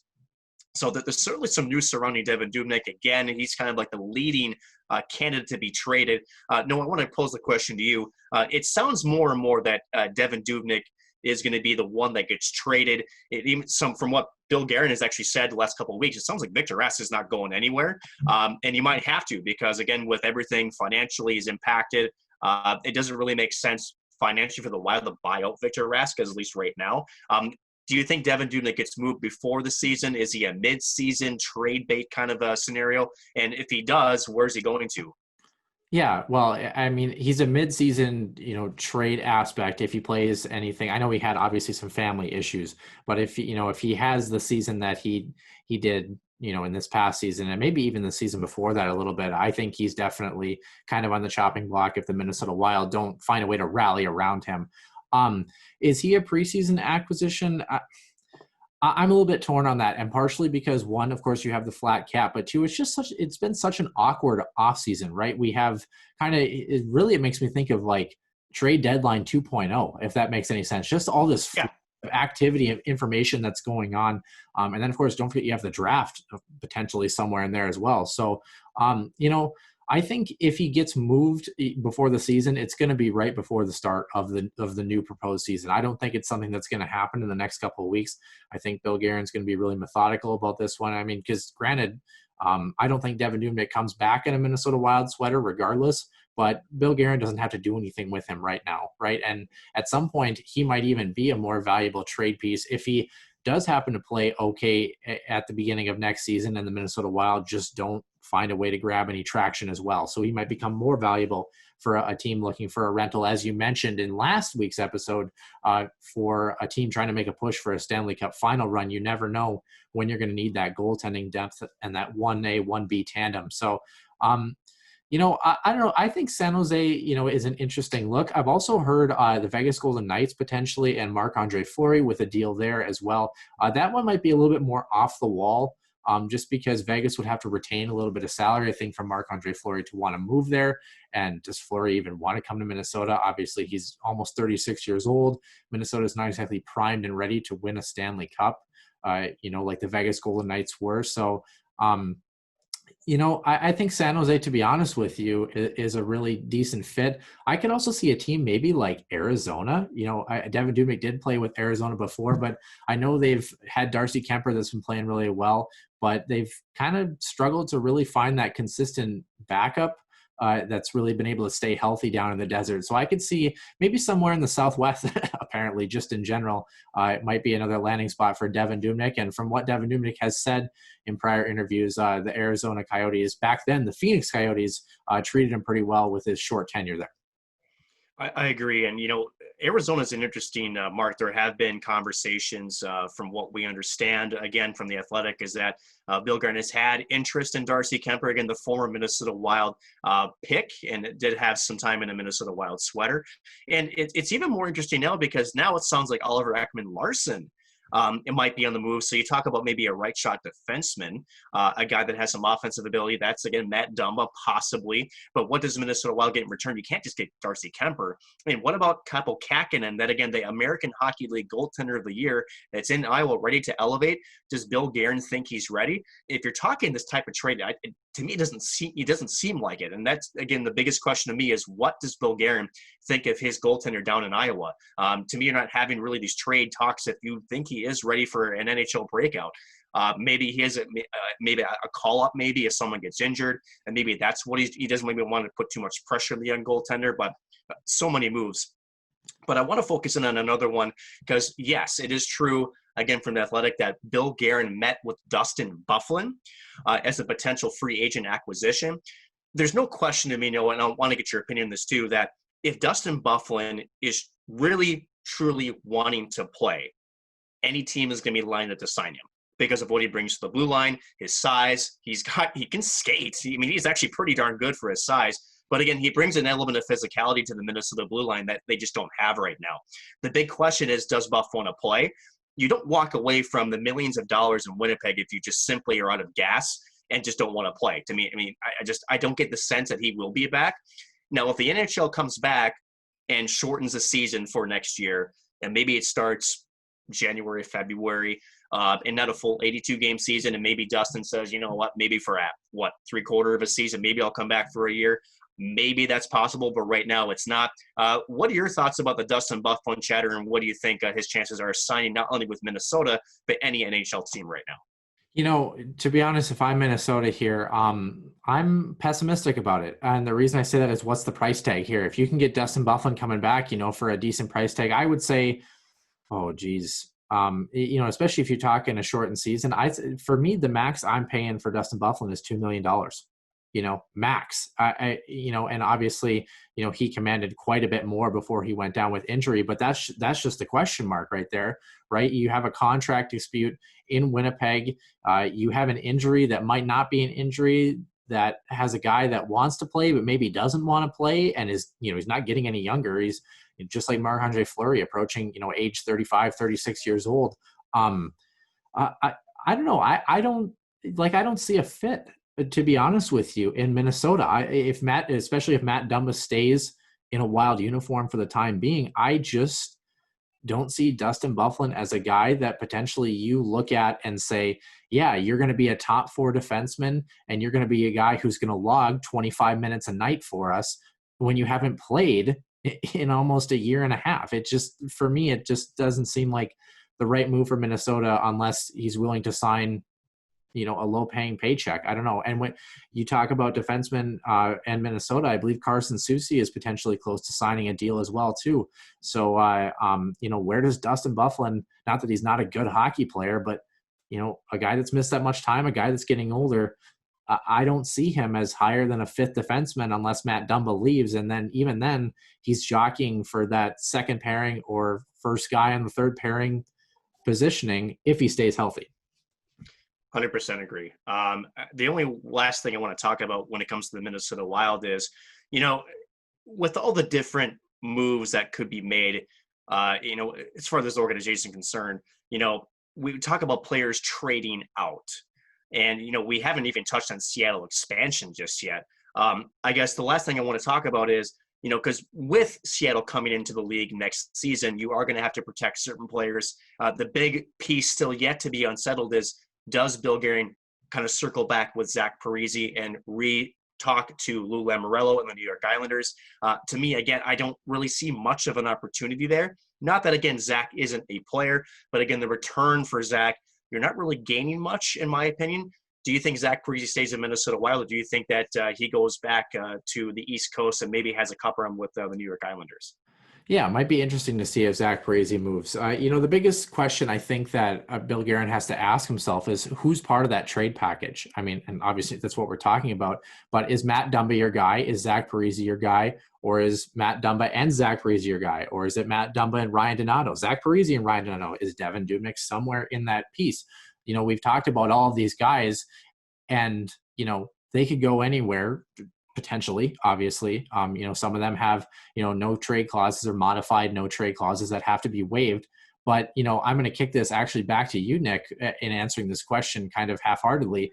So that there's certainly some news surrounding Devan Dubnyk. Again, he's kind of like the leading candidate to be traded. No, I want to pose the question to you. It sounds more and more that Devan Dubnyk is going to be the one that gets traded. From what Bill Guerin has actually said the last couple of weeks, it sounds like Victor Rask is not going anywhere. And you might have to because, again, with everything financially is impacted, it doesn't really make sense financially for the Wild to buy out Victor Rask, at least right now. Do you think Devan Dubnyk gets moved before the season? Is he a mid-season trade bait kind of a scenario? And if he does, where's he going to? Yeah, well, I mean, he's a mid-season, trade aspect. If he plays anything, I know he had obviously some family issues, but if he has the season that he did, in this past season, and maybe even the season before that a little bit, I think he's definitely kind of on the chopping block if the Minnesota Wild don't find a way to rally around him. Is he a preseason acquisition? I'm a little bit torn on that, and partially because one, of course, you have the flat cap, but two, it's been such an awkward offseason, right? We have it makes me think of like trade deadline 2.0, if that makes any sense. Just all this activity and information that's going on. And then of course, don't forget you have the draft potentially somewhere in there as well. So, I think if he gets moved before the season, it's going to be right before the start of the new proposed season. I don't think it's something that's going to happen in the next couple of weeks. I think Bill Guerin's going to be really methodical about this one. I mean, because granted, I don't think Devan Dubnyk comes back in a Minnesota Wild sweater regardless, but Bill Guerin doesn't have to do anything with him right now, right? And at some point, he might even be a more valuable trade piece if he does happen to play okay at the beginning of next season and the Minnesota Wild just don't find a way to grab any traction as well. So he might become more valuable for a team looking for a rental, as you mentioned in last week's episode, for a team trying to make a push for a Stanley Cup final run. You never know when you're going to need that goaltending depth and that 1A, 1B tandem. So, I don't know. I think San Jose, is an interesting look. I've also heard the Vegas Golden Knights potentially and Marc-Andre Fleury with a deal there as well. That one might be a little bit more off the wall, just because Vegas would have to retain a little bit of salary, I think, for Marc-Andre Fleury to want to move there. And does Fleury even want to come to Minnesota? Obviously, he's almost 36 years old. Minnesota's not exactly primed and ready to win a Stanley Cup, like the Vegas Golden Knights were. So, I think San Jose, to be honest with you, is a really decent fit. I can also see a team maybe like Arizona. Devin Dubnyk did play with Arizona before, but I know they've had Darcy Kemper that's been playing really well, but they've kind of struggled to really find that consistent backup that's really been able to stay healthy down in the desert. So I could see maybe somewhere in the Southwest, apparently, just in general, it might be another landing spot for Devin Dubnyk. And from what Devin Dubnyk has said in prior interviews, the Arizona Coyotes, back then the Phoenix Coyotes, treated him pretty well with his short tenure there. I agree. And, Arizona's an interesting mark. There have been conversations from what we understand, again, from The Athletic, is that Bill Guerin has had interest in Darcy Kemper, again, the former Minnesota Wild pick, and did have some time in a Minnesota Wild sweater. And it's even more interesting now because now it sounds like Oliver Ekman-Larsson it might be on the move. So you talk about maybe a right shot defenseman, a guy that has some offensive ability. That's, again, Matt Dumba, possibly. But what does Minnesota Wild get in return? You can't just get Darcy Kemper. I mean, what about Kaapo Kähkönen, that, again, the American Hockey League goaltender of the year that's in Iowa, ready to elevate? Does Bill Guerin think he's ready? If you're talking this type of trade, to me, it doesn't seem like it. And that's, again, the biggest question to me is, what does Bill Guerin think of his goaltender down in Iowa? To me, you're not having really these trade talks if you think he is ready for an NHL breakout. Maybe he has maybe a call-up, maybe if someone gets injured, and maybe that's what he doesn't maybe want to put too much pressure on the young goaltender, but so many moves. But I want to focus in on another one because, yes, it is true, again, from The Athletic, that Bill Guerin met with Dustin Byfuglien as a potential free agent acquisition. There's no question to me, and I want to get your opinion on this too, that if Dustin Byfuglien is really, truly wanting to play, any team is going to be lined up to sign him because of what he brings to the blue line, his size. He can skate. He's actually pretty darn good for his size. But again, he brings an element of physicality to the Minnesota blue line that they just don't have right now. The big question is, does Buff want to play? You don't walk away from the millions of dollars in Winnipeg if you just simply are out of gas and just don't want to play. To me, I don't get the sense that he will be back. Now, if the NHL comes back and shortens the season for next year, and maybe it starts January, February, and not a full 82-game season, and maybe Dustin says, you know what, maybe for three-quarter of a season, maybe I'll come back for a year. Maybe that's possible, but right now it's not. What are your thoughts about the Dustin Byfuglien chatter, and what do you think his chances are of signing not only with Minnesota, but any NHL team right now? To be honest, if I'm Minnesota here, I'm pessimistic about it. And the reason I say that is, what's the price tag here? If you can get Dustin Byfuglien coming back, for a decent price tag, I would say, oh, geez. Especially if you're talking a shortened season, for me, the max I'm paying for Dustin Byfuglien is $2 million. Max. And obviously, he commanded quite a bit more before he went down with injury, but that's just a question mark right there, right? You have a contract dispute in Winnipeg. You have an injury that might not be an injury, that has a guy that wants to play, but maybe doesn't want to play, and is, he's not getting any younger. He's just like Marc-Andre Fleury, approaching, age 35, 36 years old. I don't know. I don't see a fit, to be honest with you, in Minnesota. Especially if Matt Dumba stays in a Wild uniform for the time being, I just don't see Dustin Byfuglien as a guy that potentially you look at and say, yeah, you're going to be a top 4 defenseman, and you're going to be a guy who's going to log 25 minutes a night for us when you haven't played in almost a year and a half. For me, it just doesn't seem like the right move for Minnesota unless he's willing to sign, a low-paying paycheck. I don't know. And when you talk about defensemen and Minnesota, I believe Carson Soucy is potentially close to signing a deal as well, too. So, where does Dustin Byfuglien, not that he's not a good hockey player, but, a guy that's missed that much time, a guy that's getting older, I don't see him as higher than a 5th defenseman unless Matt Dumba leaves. And then even then, he's jockeying for that second pairing or first guy on the third pairing positioning if he stays healthy. 100% agree. The only last thing I want to talk about when it comes to the Minnesota Wild is, with all the different moves that could be made, as far as this organization is concerned, we talk about players trading out. And, we haven't even touched on Seattle expansion just yet. I guess the last thing I want to talk about is, because with Seattle coming into the league next season, you are going to have to protect certain players. The big piece still yet to be unsettled is, does Bill Guerin kind of circle back with Zach Parise and talk to Lou Lamoriello and the New York Islanders? To me, again, I don't really see much of an opportunity there. Not that, again, Zach isn't a player, but again, the return for Zach, you're not really gaining much, in my opinion. Do you think Zach Parise stays in Minnesota Wild, or do you think that he goes back to the East Coast and maybe has a cup run with the New York Islanders? Yeah, it might be interesting to see if Zach Parise moves. The biggest question I think that Bill Guerin has to ask himself is who's part of that trade package? I mean, and obviously that's what we're talking about, but is Matt Dumba your guy? Is Zach Parise your guy? Or is Matt Dumba and Zach Parise your guy? Or is it Matt Dumba and Ryan Donato? Zach Parise and Ryan Donato? Is Devin Dubnyk somewhere in that piece? We've talked about all of these guys and, they could go anywhere. Potentially, obviously, some of them have, no trade clauses or modified no trade clauses that have to be waived. But, I'm going to kick this actually back to you, Nick, in answering this question kind of half-heartedly.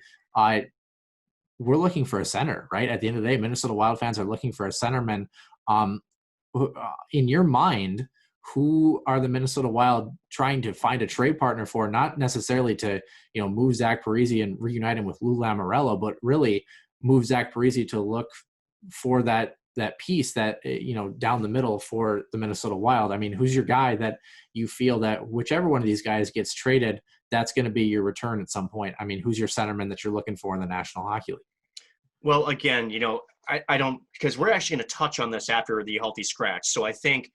We're looking for a center, right? At the end of the day, Minnesota Wild fans are looking for a centerman. In your mind, who are the Minnesota Wild trying to find a trade partner for? Not necessarily to, move Zach Parise and reunite him with Lou Lamoriello, but really move Zach Parise to look for that piece that, down the middle for the Minnesota Wild. I mean, who's your guy that you feel that whichever one of these guys gets traded, that's going to be your return at some point? I mean, who's your centerman that you're looking for in the National Hockey League? Well, again, I don't, because we're actually going to touch on this after the healthy scratch. So I think,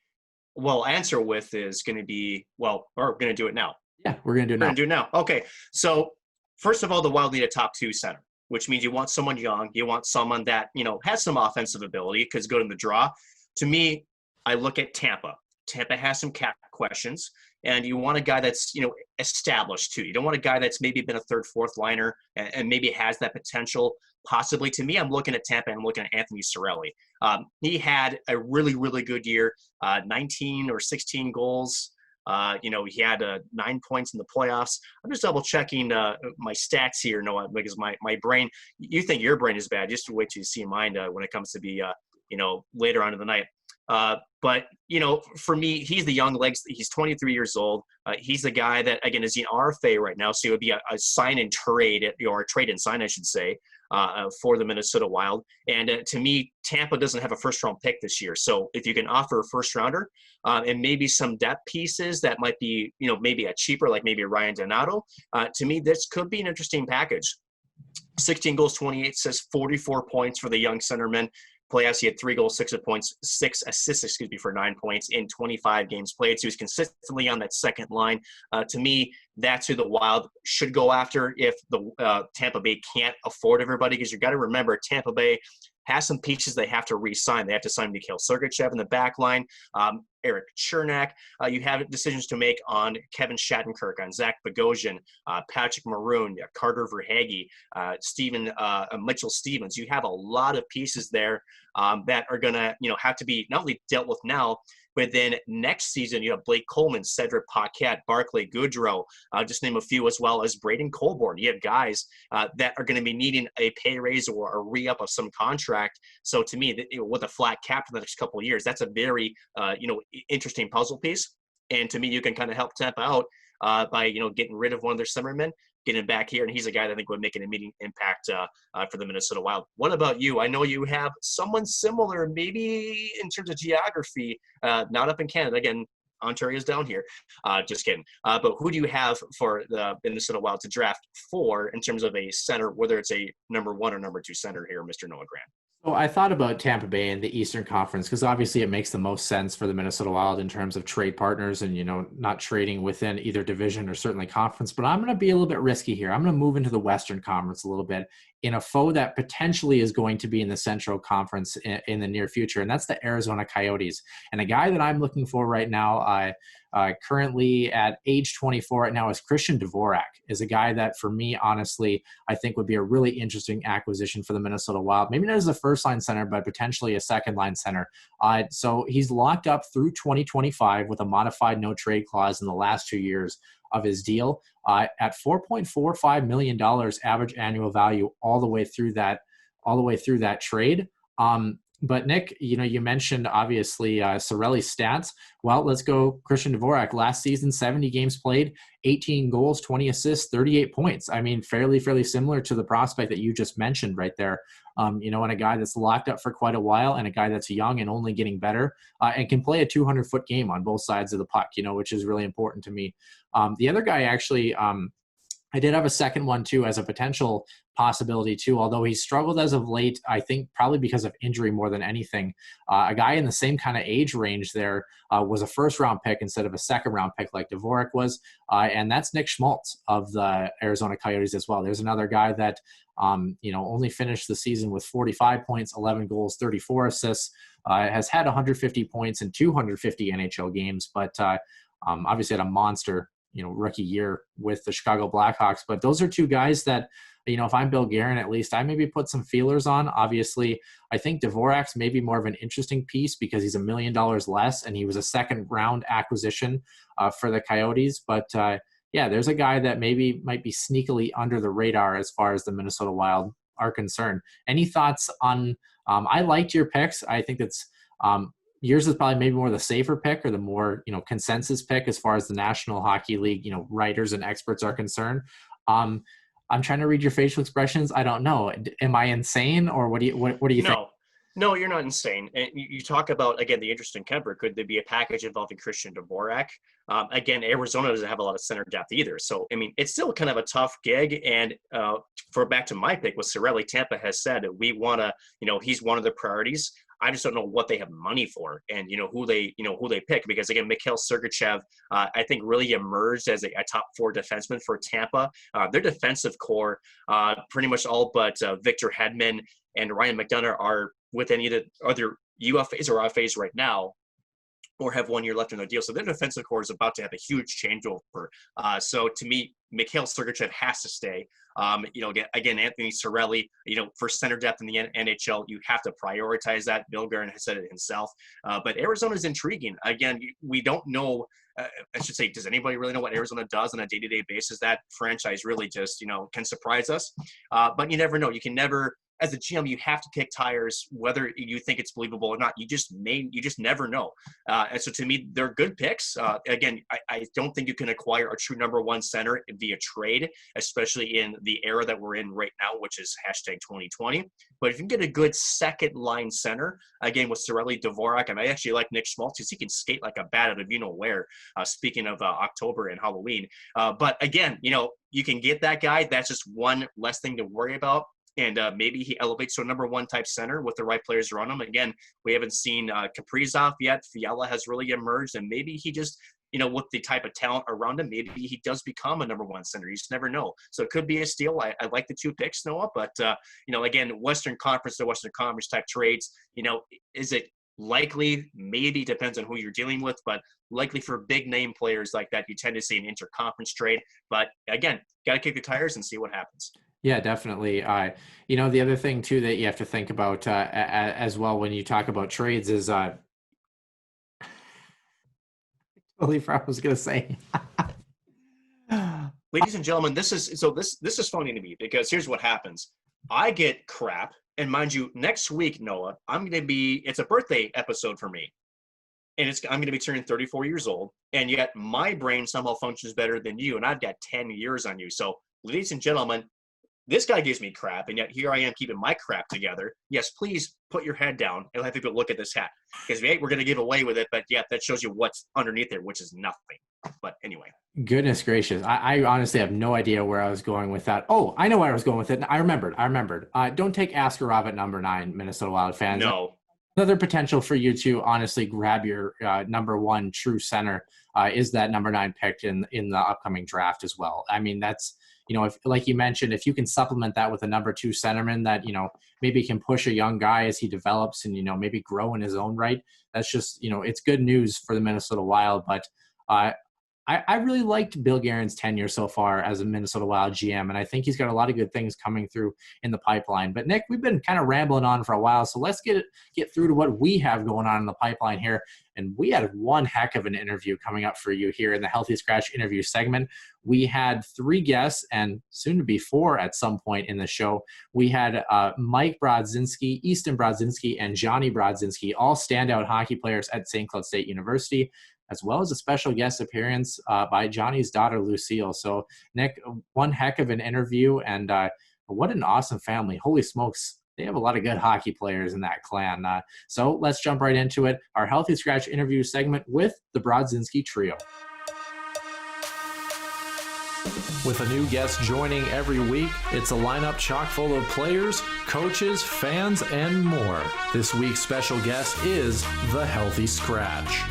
answer with is going to be, we're going to do it now. Yeah, we're going to do it now. Okay. So first of all, the Wild need a top two center, which means you want someone young. You want someone that, has some offensive ability, because good in the draw. To me, I look at Tampa. Tampa has some cap questions, and you want a guy that's, established too. You don't want a guy that's maybe been a third, fourth liner and maybe has that potential. Possibly, to me, I'm looking at Tampa and I'm looking at Anthony Cirelli. He had a really, really good year, 19 or 16 goals. He had 9 points in the playoffs. I'm just double checking my stats here, Noah, because my brain, you think your brain is bad. Just wait till you see mine when it comes to be, later on in the night. But for me, he's the young legs. He's 23 years old. He's the guy that, again, is an RFA right now. So it would be a sign and trade, or a trade and sign, I should say, for the Minnesota Wild. And to me, Tampa doesn't have a first-round pick this year. So if you can offer a first-rounder and maybe some depth pieces that might be, maybe a cheaper, like maybe a Ryan Donato, to me, this could be an interesting package. 16 goals, 28 assists, 44 points for the young centerman. Playoffs, he had 3 goals, 6 assists, for 9 points in 25 games played. So he was consistently on that second line. To me, that's who the Wild should go after if the Tampa Bay can't afford everybody, because you've got to remember Tampa Bay has some pieces they have to re-sign. They have to sign Mikhail Sergachev in the back line, Eric Chernak. You have decisions to make on Kevin Shattenkirk, on Zach Bogosian, Patrick Maroon, Carter Verhaeghe, Mitchell Stevens. You have a lot of pieces there that are going to, have to be not only dealt with now, but then next season, you have Blake Coleman, Cedric Paquette, Barclay Goodrow, just name a few, as well as Braden Colborne. You have guys that are going to be needing a pay raise or a re-up of some contract. So to me, with a flat cap for the next couple of years, that's a very, interesting puzzle piece. And to me, you can kind of help Tampa out by, getting rid of one of their centermen, getting back here, and he's a guy that I think would make an immediate impact for the Minnesota Wild. What about you? I know you have someone similar, maybe in terms of geography, not up in Canada. Again, Ontario's down here. Just kidding. But who do you have for the Minnesota Wild to draft for in terms of a center, whether it's a number 1 or number 2 center here, Mr. Noah Grant? So I thought about Tampa Bay and the Eastern Conference because obviously it makes the most sense for the Minnesota Wild in terms of trade partners and, not trading within either division or certainly conference. But I'm going to be a little bit risky here. I'm going to move into the Western Conference a little bit in a foe that potentially is going to be in the Central Conference in the near future, and that's the Arizona Coyotes. And a guy that I'm looking for right now, currently at age 24 right now is Christian Dvorak, is a guy that for me, honestly, I think would be a really interesting acquisition for the Minnesota Wild. Maybe not as a first line center, but potentially a second line center. So he's locked up through 2025 with a modified no trade clause in the last 2 years of his deal at $4.45 million average annual value all the way through that trade. But Nick, you mentioned obviously Cirelli's stats. Well, let's go Christian Dvorak. Last season, 70 games played, 18 goals, 20 assists, 38 points. I mean, fairly similar to the prospect that you just mentioned right there. And a guy that's locked up for quite a while, and a guy that's young and only getting better, and can play a 200-foot game on both sides of the puck, which is really important to me. The other guy actually, I did have a second one too as a potential possibility too, although he struggled as of late, I think probably because of injury more than anything. A guy in the same kind of age range there was a first-round pick instead of a second-round pick like Dvorak was, and that's Nick Schmaltz of the Arizona Coyotes as well. There's another guy that only finished the season with 45 points, 11 goals, 34 assists, has had 150 points in 250 NHL games, but obviously had a monster rookie year with the Chicago Blackhawks. But those are two guys that, if I'm Bill Guerin, at least I maybe put some feelers on. Obviously, I think Dvorak's maybe more of an interesting piece because he's $1 million less, and he was a second round acquisition for the Coyotes. But there's a guy that maybe might be sneakily under the radar as far as the Minnesota Wild are concerned. Any thoughts on, I liked your picks. I think that's, yours is probably maybe more the safer pick or the more, consensus pick as far as the National Hockey League, writers and experts are concerned. I'm trying to read your facial expressions. I don't know. Am I insane, or what do you think? No, you're not insane. And you talk about, again, the interest in Kemper. Could there be a package involving Christian Dvorak? Again, Arizona doesn't have a lot of center depth either. So, I mean, it's still kind of a tough gig. And for back to my pick with Cirelli, Tampa has said that we want to, he's one of the priorities. I just don't know what they have money for and, who they pick. Because, again, Mikhail Sergachev, I think, really emerged as a top 4 defenseman for Tampa. Their defensive core, pretty much all but Victor Hedman and Ryan McDonough are within either other UFAs or RFAs right now, or have 1 year left in their deal. So their defensive core is about to have a huge changeover. So to me, Mikhail Sergachev has to stay. Again, Anthony Cirelli, for center depth in the NHL, you have to prioritize that. Bill Guerin has said it himself. But Arizona's intriguing. Again, we don't know. I should say, does anybody really know what Arizona does on a day-to-day basis? That franchise really just, can surprise us. But you never know. You can never, as a GM, you have to kick tires, whether you think it's believable or not. You just never know. And so to me, they're good picks. Again, I don't think you can acquire a true number 1 center via trade, especially in the era that we're in right now, which is #2020. But if you can get a good second line center, again, with Cirelli, Dvorak, and I actually like Nick Schmaltz because he can skate like a bat out of where, speaking of October and Halloween. But again, you can get that guy. That's just one less thing to worry about. And maybe he elevates to a number 1 type center with the right players around him. Again, we haven't seen Kaprizov yet. Fiala has really emerged, and maybe he just, with the type of talent around him, maybe he does become a number 1 center. You just never know. So it could be a steal. I like the 2 picks, Noah. But, again, Western Conference to Western Conference type trades, is it likely? Maybe, depends on who you're dealing with, but likely for big name players like that, you tend to see an interconference trade. But again, got to kick the tires and see what happens. Yeah, definitely. The other thing too that you have to think about as well when you talk about trades is totally forgot what I was going to say. Ladies and gentlemen, this is funny to me because here's what happens. I get crap, and mind you, next week, Noah, it's a birthday episode for me. And I'm going to be turning 34 years old, and yet my brain somehow functions better than you, and I've got 10 years on you. So, ladies and gentlemen, this guy gives me crap, and yet here I am keeping my crap together. Yes, please put your head down and let people look at this hat. Because we're going to give away with it, but yeah, that shows you what's underneath there, which is nothing. But anyway. Goodness gracious. I honestly have no idea where I was going with that. Oh, I know where I was going with it. I remembered. Don't take Askarov at number 9, Minnesota Wild fans. No. Another potential for you to honestly grab your number 1 true center is that number 9 pick in the upcoming draft as well. I mean, that's, if, like you mentioned, if you can supplement that with a number 2 centerman that, maybe can push a young guy as he develops and, maybe grow in his own right, that's just, it's good news for the Minnesota Wild. But I really liked Bill Guerin's tenure so far as a Minnesota Wild GM, and I think he's got a lot of good things coming through in the pipeline. But Nick, we've been kind of rambling on for a while, so let's get through to what we have going on in the pipeline here. And we had one heck of an interview coming up for you here in the Healthy Scratch interview segment. We had 3 guests, and soon to be 4 at some point in the show. We had Mike Brodzinski, Easton Brodzinski, and Jonny Brodzinski, all standout hockey players at St. Cloud State University, as well as a special guest appearance by Johnny's daughter, Lucille. So, Nick, one heck of an interview, and what an awesome family. Holy smokes, they have a lot of good hockey players in that clan. So let's jump right into it. Our Healthy Scratch interview segment with the Brodzinski Trio. With a new guest joining every week, it's a lineup chock full of players, coaches, fans, and more. This week's special guest is the Healthy Scratch.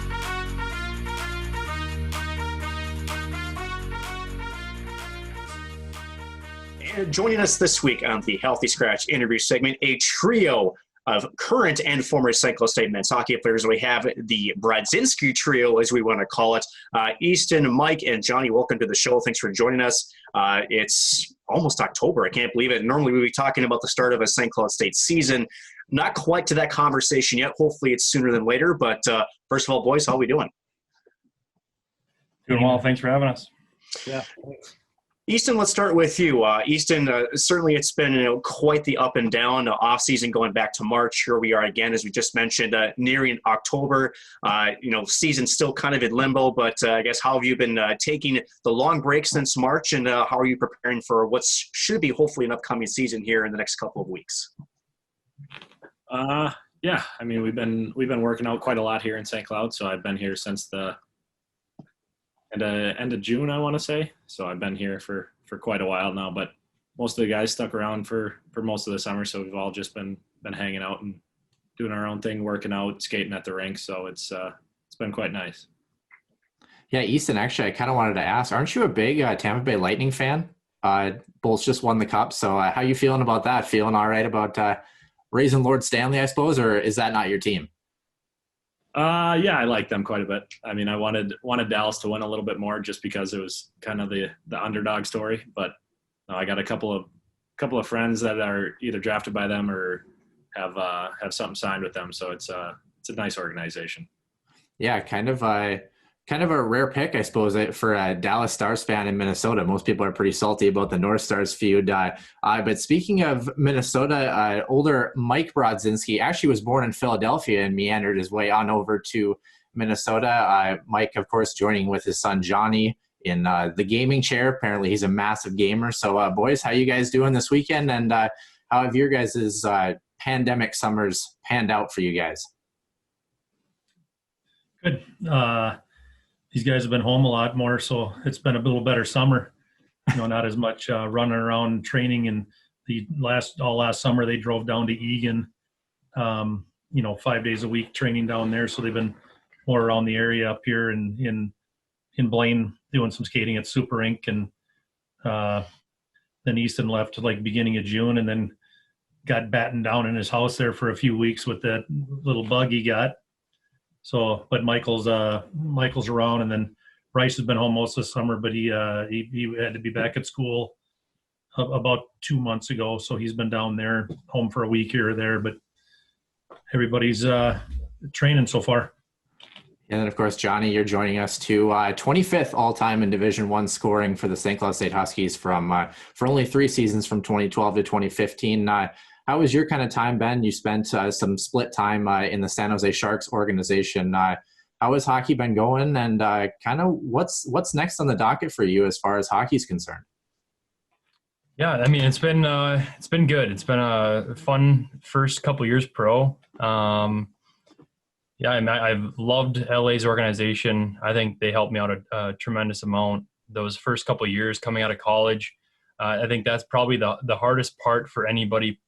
And joining us this week on the Healthy Scratch interview segment, a trio of current and former St. Cloud State men's hockey players. We have the Brodzinski trio, as we want to call it. Easton, Mike, and Jonny, welcome to the show. Thanks for joining us. It's almost October. I can't believe it. Normally we'd be talking about the start of a St. Cloud State season. Not quite to that conversation yet. Hopefully it's sooner than later. But first of all, boys, how are we doing? Doing well. Thanks for having us. Yeah, thanks. Easton, let's start with you. Easton, certainly it's been quite the up and down off-season going back to March. Here we are again, as we just mentioned, nearing October. Season still kind of in limbo, but I guess how have you been taking the long break since March, and how are you preparing for what should be hopefully an upcoming season here in the next couple of weeks? Yeah, I mean we've been working out quite a lot here in St. Cloud, so I've been here since the end of June, I want to say. So I've been here for quite a while now, but most of the guys stuck around for most of the summer. So we've all just been hanging out and doing our own thing, working out, skating at the rink. So it's been quite nice. Yeah, Easton, actually, I kind of wanted to ask, aren't you a big Tampa Bay Lightning fan? Bulls just won the cup. So how are you feeling about that? Feeling all right about raising Lord Stanley, I suppose, or is that not your team? Yeah, I like them quite a bit. I mean, I wanted Dallas to win a little bit more just because it was kind of the underdog story. But I got a couple of friends that are either drafted by them or have something signed with them. So it's a nice organization. Yeah, kind of a rare pick, I suppose, for a Dallas Stars fan in Minnesota. Most people are pretty salty about the North Stars feud. But speaking of Minnesota, older Mike Brodzinski actually was born in Philadelphia and meandered his way on over to Minnesota. Mike, of course, joining with his son Jonny in the gaming chair. Apparently he's a massive gamer. So, boys, how you guys doing this weekend? And how have your guys' pandemic summers panned out for you guys? Good. These guys have been home a lot more, so it's been a little better summer. Not as much running around training. And all last summer they drove down to Egan, 5 days a week training down there. So they've been more around the area up here in Blaine doing some skating at Super Inc. And then Easton left like beginning of June, and then got battened down in his house there for a few weeks with that little bug he got. So, but Michael's around, and then Bryce has been home most of the summer, but he had to be back at school about 2 months ago. So he's been down there, home for a week here or there, but everybody's training so far. And then, of course, Jonny, you're joining us too. 25th all-time in Division I scoring for the St. Cloud State Huskies for only 3 seasons from 2012 to 2015. How was your kind of time, Ben? You spent some split time in the San Jose Sharks organization. How has hockey been going, and kind of what's next on the docket for you as far as hockey's concerned? Yeah, I mean, it's been good. It's been a fun first couple years pro. Yeah, I've loved LA's organization. I think they helped me out a tremendous amount those first couple of years coming out of college. I think that's probably the hardest part for anybody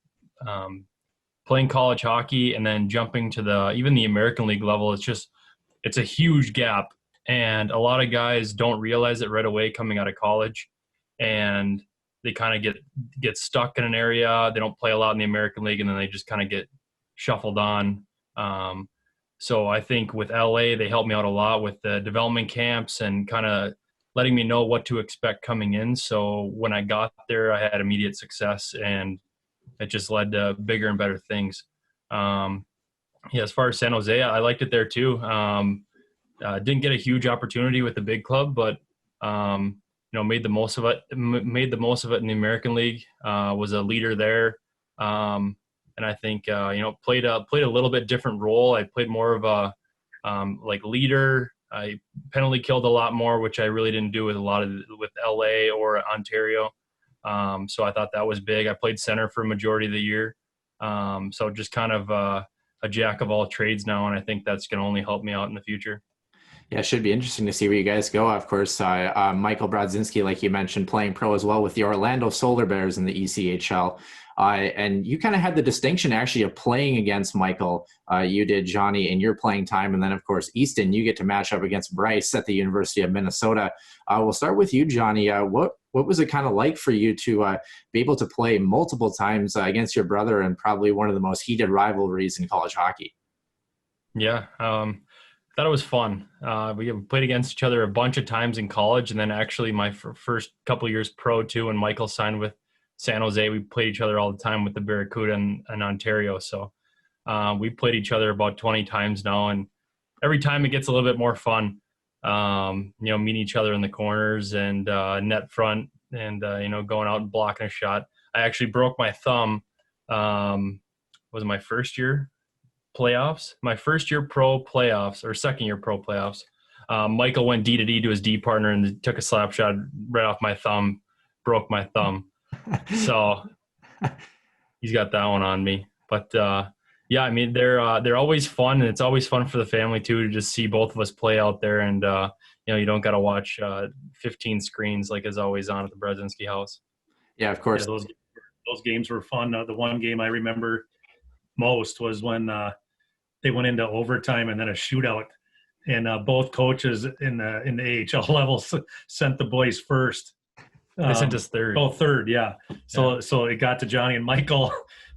playing college hockey and then jumping to even the American League level. It's a huge gap, and a lot of guys don't realize it right away coming out of college, and they kind of get stuck in an area. They don't play a lot in the American League, and then they just kind of get shuffled on. So I think with LA, they helped me out a lot with the development camps and kind of letting me know what to expect coming in. So when I got there, I had immediate success, and it just led to bigger and better things. As far as San Jose, I liked it there too. Didn't get a huge opportunity with the big club, but made the most of it. Made the most of it in the American League. Was a leader there, and I think played a little bit different role. I played more of a leader. I penalty killed a lot more, which I really didn't do with LA or Ontario. So I thought that was big. I played center for a majority of the year. So just kind of a jack of all trades now, and I think that's going to only help me out in the future. Yeah, it should be interesting to see where you guys go. Of course, Michael Brodzinski, like you mentioned, playing pro as well with the Orlando Solar Bears in the ECHL. And you kind of had the distinction actually of playing against Michael. You did, Jonny, in your playing time. And then, of course, Easton, you get to match up against Bryce at the University of Minnesota. We'll start with you, Jonny. What was it kind of like for you to be able to play multiple times against your brother in probably one of the most heated rivalries in college hockey? Yeah, thought it was fun. We played against each other a bunch of times in college, and then actually my first couple years pro too, when Michael signed with San Jose, we played each other all the time with the Barracuda in Ontario. So we played each other about 20 times now, and every time it gets a little bit more fun. Meeting each other in the corners and net front, and going out and blocking a shot. I actually broke my thumb. Was it my first year playoffs? My first year pro playoffs, or second year pro playoffs. Michael went D to D to his D partner and took a slap shot right off my thumb, broke my thumb. So he's got that one on me. But yeah, I mean, they're always fun, and it's always fun for the family too to just see both of us play out there. And you don't got to watch 15 screens like is always on at the Brodzinski house. Yeah, of course. Yeah, those games were fun. The one game I remember most was when they went into overtime and then a shootout, and both coaches in the AHL levels sent the boys first. They sent us third. Oh, third, yeah. So it got to Jonny and Michael,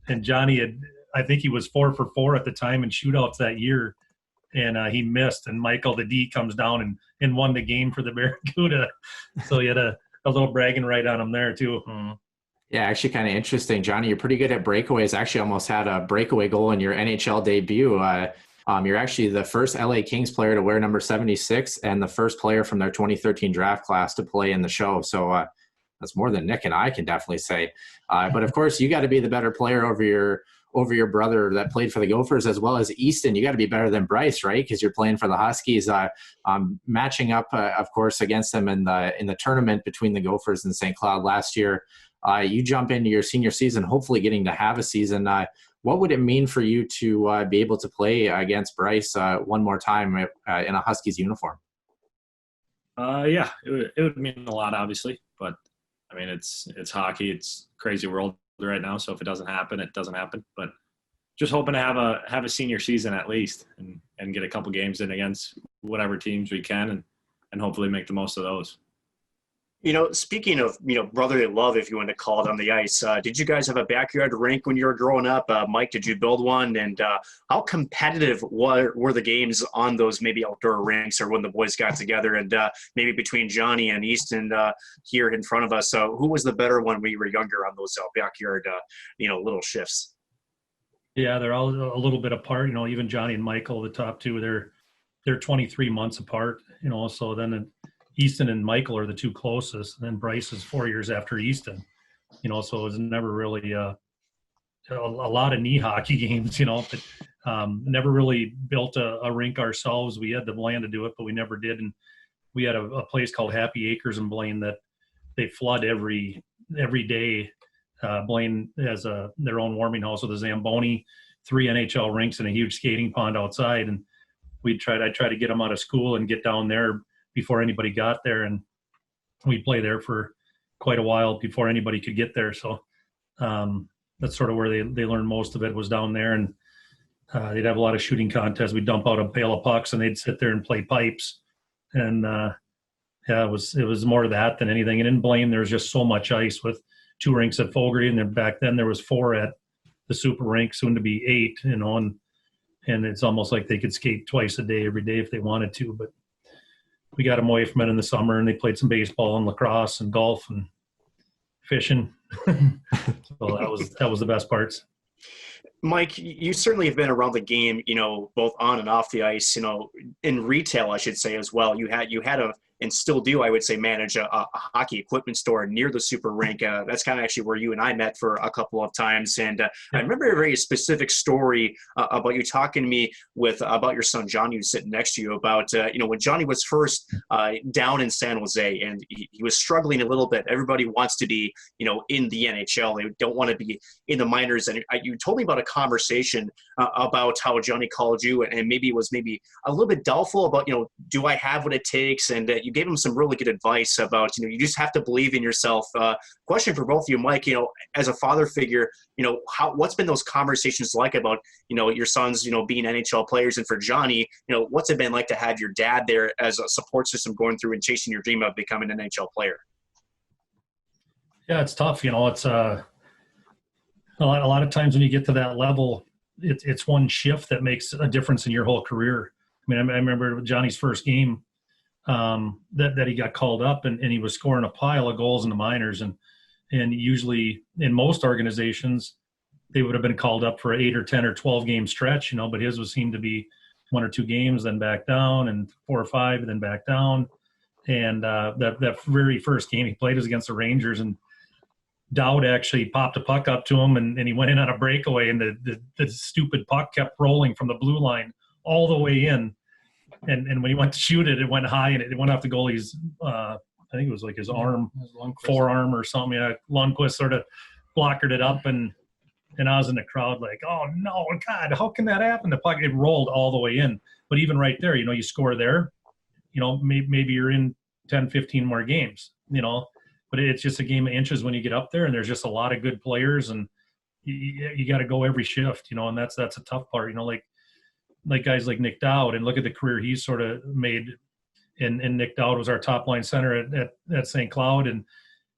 and Jonny I think he was 4 for 4 at the time in shootouts that year, and he missed. And Michael, the D, comes down and won the game for the Barracuda. So he had a little bragging right on him there too. Mm. Yeah, actually kind of interesting. Jonny, you're pretty good at breakaways. Actually almost had a breakaway goal in your NHL debut. You're actually the first LA Kings player to wear number 76 and the first player from their 2013 draft class to play in the show. So that's more than Nick and I can definitely say. But of course, you got to be the better player over your brother that played for the Gophers, as well as Easton. You got to be better than Bryce, right? Because you're playing for the Huskies. Matching up, of course, against them in the tournament between the Gophers and St. Cloud last year. You jump into your senior season, hopefully getting to have a season. What would it mean for you to be able to play against Bryce one more time in a Huskies uniform? Yeah, it would mean a lot, obviously. But I mean, it's hockey. It's a crazy world right now. So if it doesn't happen, it doesn't happen. But just hoping to have a senior season at least, and get a couple games in against whatever teams we can, and hopefully make the most of those. Speaking of, brotherly love, if you want to call it, on the ice, did you guys have a backyard rink when you were growing up? Mike, did you build one? And how competitive were the games on those maybe outdoor rinks, or when the boys got together, and maybe between Jonny and Easton here in front of us? Who was the better one when you were younger on those backyard, little shifts? Yeah, they're all a little bit apart. Even Jonny and Michael, the top two, they're 23 months apart. So then Easton and Michael are the two closest, and then Bryce is 4 years after Easton. So it was never really a lot of knee hockey games. But never really built a rink ourselves. We had the land to do it, but we never did. And we had a place called Happy Acres in Blaine that they flood every day. Blaine has their own warming house with a Zamboni, 3 NHL rinks, and a huge skating pond outside. And I tried to get them out of school and get down there before anybody got there, and we'd play there for quite a while before anybody could get there. So that's sort of where they learned most of it, was down there. And they'd have a lot of shooting contests. We'd dump out a pail of pucks, and they'd sit there and play pipes. And it was more of that than anything. And in Blaine, there was just so much ice, with 2 rinks at Fogarty, and then back then there was 4 at the Super Rink, soon to be 8. And and it's almost like they could skate twice a day every day if they wanted to. But we got them away from it in the summer, and they played some baseball and lacrosse and golf and fishing. So that was the best parts. Mike, you certainly have been around the game, both on and off the ice, in retail, I should say, as well. You had and still do, I would say, manage a hockey equipment store near the super rink. That's kind of actually where you and I met for a couple of times. And I remember a very specific story about you talking to me about your son, Jonny, who's sitting next to you, about, when Jonny was first down in San Jose, and he was struggling a little bit. Everybody wants to be, in the NHL. They don't want to be in the minors. And you told me about a conversation about how Jonny called you, and maybe was a little bit doubtful about, do I have what it takes? And you gave him some really good advice about, you just have to believe in yourself. Question for both of you, Mike, as a father figure, what's been those conversations like about, your sons, being NHL players? And for Jonny, what's it been like to have your dad there as a support system going through and chasing your dream of becoming an NHL player? Yeah, it's tough. It's a lot of times when you get to that level, it's one shift that makes a difference in your whole career. I mean, I remember Johnny's first game, that he got called up, and he was scoring a pile of goals in the minors, and usually in most organizations they would have been called up for 8 or 10 or 12 game stretch, but his seemed to be 1 or 2 games, then back down, and 4 or 5, and then back down. And that very first game he played was against the Rangers, and Dowd actually popped a puck up to him, and he went in on a breakaway, and the stupid puck kept rolling from the blue line all the way in. And when he went to shoot it, it went high, and it went off the goalie's, I think it was like his arm, forearm or something. Yeah, Lundqvist sort of blockered it up, and I was in the crowd like, oh, no, God, how can that happen? The puck, it rolled all the way in. But even right there, you score there, maybe you're in 10, 15 more games, But it's just a game of inches when you get up there, and there's just a lot of good players, and you got to go every shift, and that's a tough part, like guys like Nick Dowd, and look at the career he's sort of made. And Nick Dowd was our top line center at St. Cloud. And,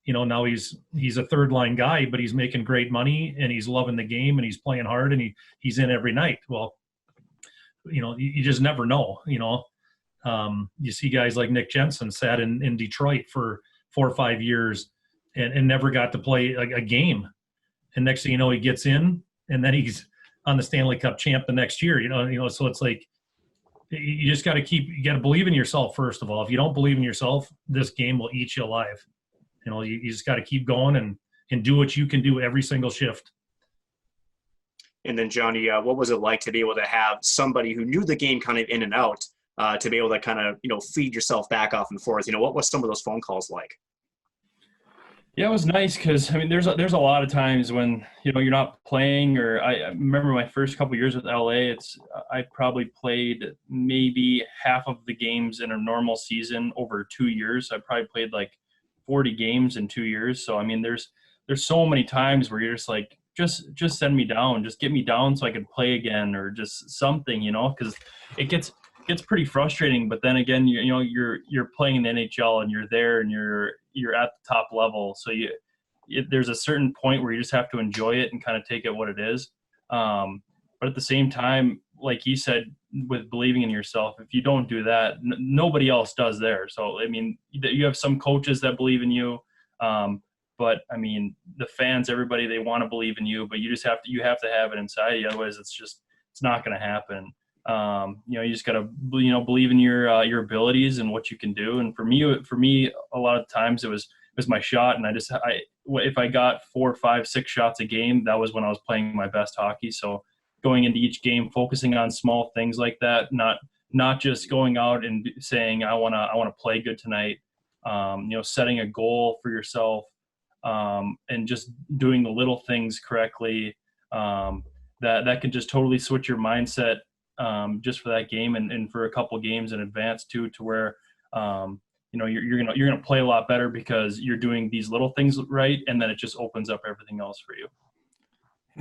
now he's a third line guy, but he's making great money, and he's loving the game, and he's playing hard, and he's in every night. Well, you just never know, you see guys like Nick Jensen sat in Detroit for 4 or 5 years and never got to play a game. And next thing you know, he gets in, and then he's on the Stanley Cup champ the next year, so it's like, you just got to believe in yourself, first of all. If you don't believe in yourself, this game will eat you alive. You just got to keep going and do what you can do every single shift. And then Jonny, what was it like to be able to have somebody who knew the game kind of in and out, to be able to kind of, feed yourself back off and forth? What was some of those phone calls like? Yeah, it was nice because, there's a lot of times when, you're not playing, or I remember my first couple of years with LA, I probably played maybe half of the games in a normal season over 2 years. I probably played like 40 games in 2 years. So, there's so many times where you're just like, just send me down, just get me down so I can play again, or just something, because it gets pretty frustrating. But then again, you're playing in the NHL, and you're there, and you're at the top level. So there's a certain point where you just have to enjoy it and kind of take it what it is. But at the same time, like he said, with believing in yourself, if you don't do that, nobody else does there. So, you have some coaches that believe in you. But the fans, everybody, they want to believe in you, but you have to have it inside you. Otherwise it's not going to happen. You just got to, believe in your abilities and what you can do. And for me, a lot of times it was my shot. And if I got 4, 5, 6 shots a game, that was when I was playing my best hockey. So going into each game, focusing on small things like that, not just going out and saying, I want to play good tonight. Setting a goal for yourself, and just doing the little things correctly, that can just totally switch your mindset, just for that game and for a couple games in advance too, to where you're gonna play a lot better because you're doing these little things right, and then it just opens up everything else for you.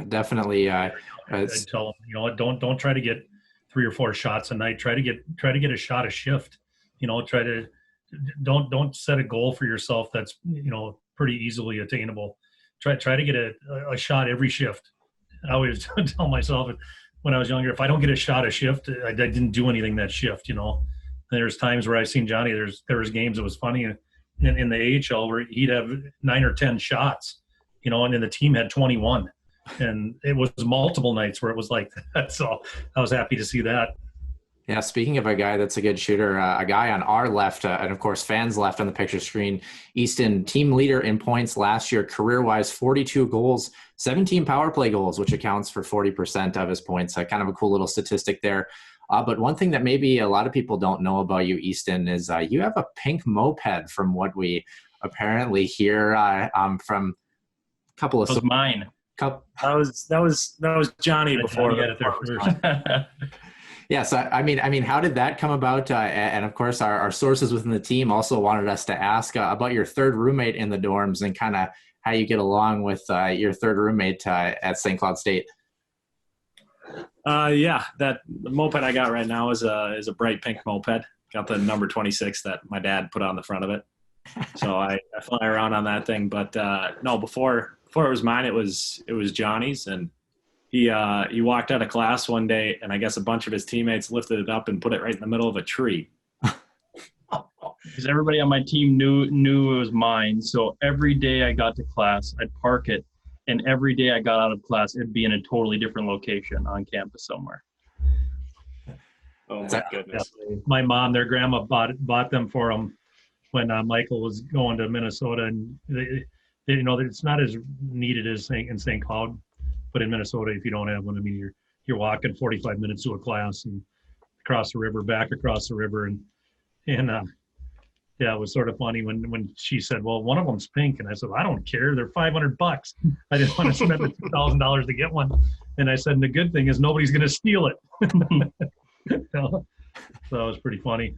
Definitely. I tell them, don't try to get 3 or 4 shots a night. Try to get a shot a shift. Don't set a goal for yourself that's pretty easily attainable. Try to get a shot every shift. I always tell myself, when I was younger, if I don't get a shot a shift, I didn't do anything that shift, And there's times where I've seen Jonny, there was games that was funny in the AHL where he'd have 9 or 10 shots, and then the team had 21. And it was multiple nights where it was like that. So I was happy to see that. Yeah, speaking of a guy that's a good shooter, a guy on our left, and of course fans left on the picture screen, Easton, team leader in points last year, career-wise, 42 goals, 17 power play goals, which accounts for 40% of his points. Kind of a cool little statistic there. But one thing that maybe a lot of people don't know about you, Easton, is you have a pink moped from what we apparently hear from a couple of... That was mine. That was Jonny before. Johnny got it there first. Yes, I mean, how did that come about? And of course, our sources within the team also wanted us to ask about your third roommate in the dorms and kind of how you get along with your third roommate at St. Cloud State. Yeah, the moped I got right now is a bright pink moped. Got the number 26 that my dad put on the front of it. So I fly around on that thing. But no, before it was mine, it was Jonny's, and he walked out of class one day, and I guess a bunch of his teammates lifted it up and put it right in the middle of a tree. Because everybody on my team knew it was mine. So every day I got to class, I'd park it, and every day I got out of class, it'd be in a totally different location on campus somewhere. Oh my goodness! Yeah, my mom, their grandma bought them for him when Michael was going to Minnesota, and they, it's not as needed as in St. Cloud, but in Minnesota, if you don't have one, I mean, you're walking 45 minutes to a class and across the river, back across the river, and yeah, it was sort of funny when she said, "Well, one of them's pink," and I said, "I don't care. They're $500. I didn't want to spend the $2,000 to get one." And I said, "And the good thing is nobody's going to steal it." So that was pretty funny.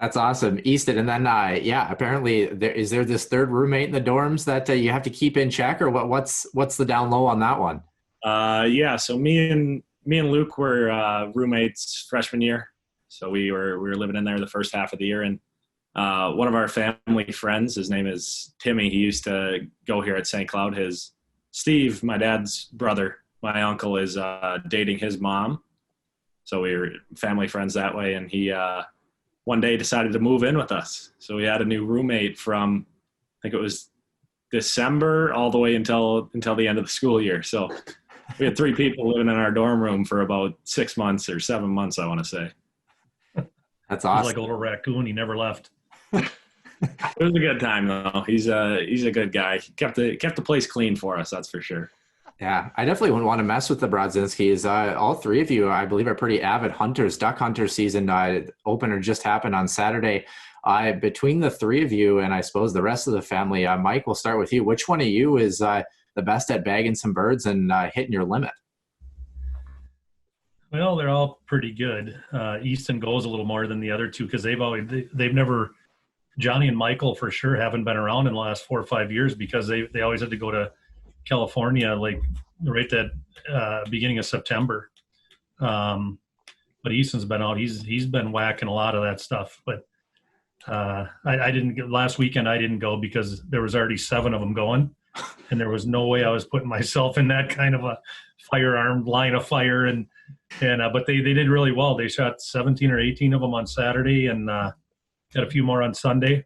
That's awesome, Easton. And then, apparently, is there this third roommate in the dorms that you have to keep in check, or what's the down low on that one? Yeah. So me and Luke were roommates freshman year. So we were living in there the first half of the year, and one of our family friends, his name is Timmy. He used to go here at St. Cloud. Steve, my dad's brother, my uncle, is dating his mom. So we were family friends that way. And he one day decided to move in with us. So we had a new roommate from, I think it was December all the way until the end of the school year. So we had 3 people living in our dorm room for about 6 months or 7 months, I want to say. That's awesome. He's like a little raccoon. He never left. It was a good time though. He's a good guy. He kept the place clean for us, that's for sure. Yeah, I definitely wouldn't want to mess with the Brodzinskis. All 3 of you, I believe, are pretty avid hunters. Duck hunter season opener just happened on Saturday. Between the 3 of you and I suppose the rest of the family, Mike, we'll start with you. Which one of you is the best at bagging some birds and hitting your limit? Well, they're all pretty good. Easton goes a little more than the other 2 because they've never. Jonny and Michael for sure haven't been around in the last 4 or 5 years because they always had to go to California, like right at beginning of September. But Easton's been out. He's been whacking a lot of that stuff. But I didn't go last weekend. I didn't go because there was already 7 of them going, and there was no way I was putting myself in that kind of a firearm line of fire. And but they did really well. They shot 17 or 18 of them on Saturday, and got a few more on Sunday.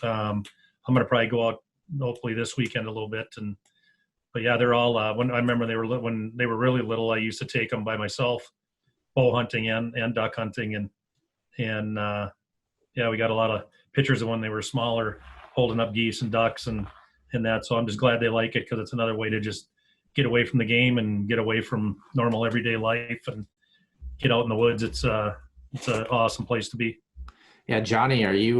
I'm going to probably go out hopefully this weekend a little bit. But yeah, they're all. When I remember when they were really little, I used to take them by myself, bow hunting and duck hunting, and yeah, we got a lot of pictures of when they were smaller, holding up geese and ducks and that. So I'm just glad they like it because it's another way to just get away from the game and get away from normal everyday life and get out in the woods. It's an awesome place to be. Yeah, Jonny, are you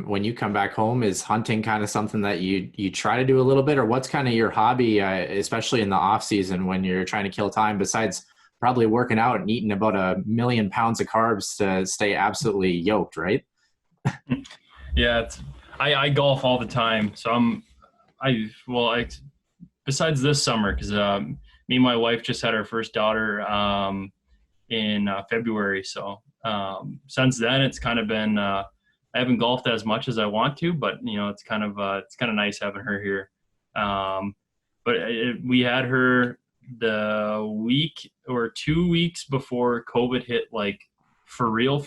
when you come back home, is hunting kind of something that you try to do a little bit, or what's kind of your hobby, especially in the off season when you're trying to kill time, besides probably working out and eating about 1 million pounds of carbs to stay absolutely yoked, right? Yeah, I golf all the time, so besides this summer, because me and my wife just had our first daughter in February, so. Since then, it's kind of been I haven't golfed as much as I want to, but it's kind of nice having her here. But we had her the week or 2 weeks before COVID hit, like for real.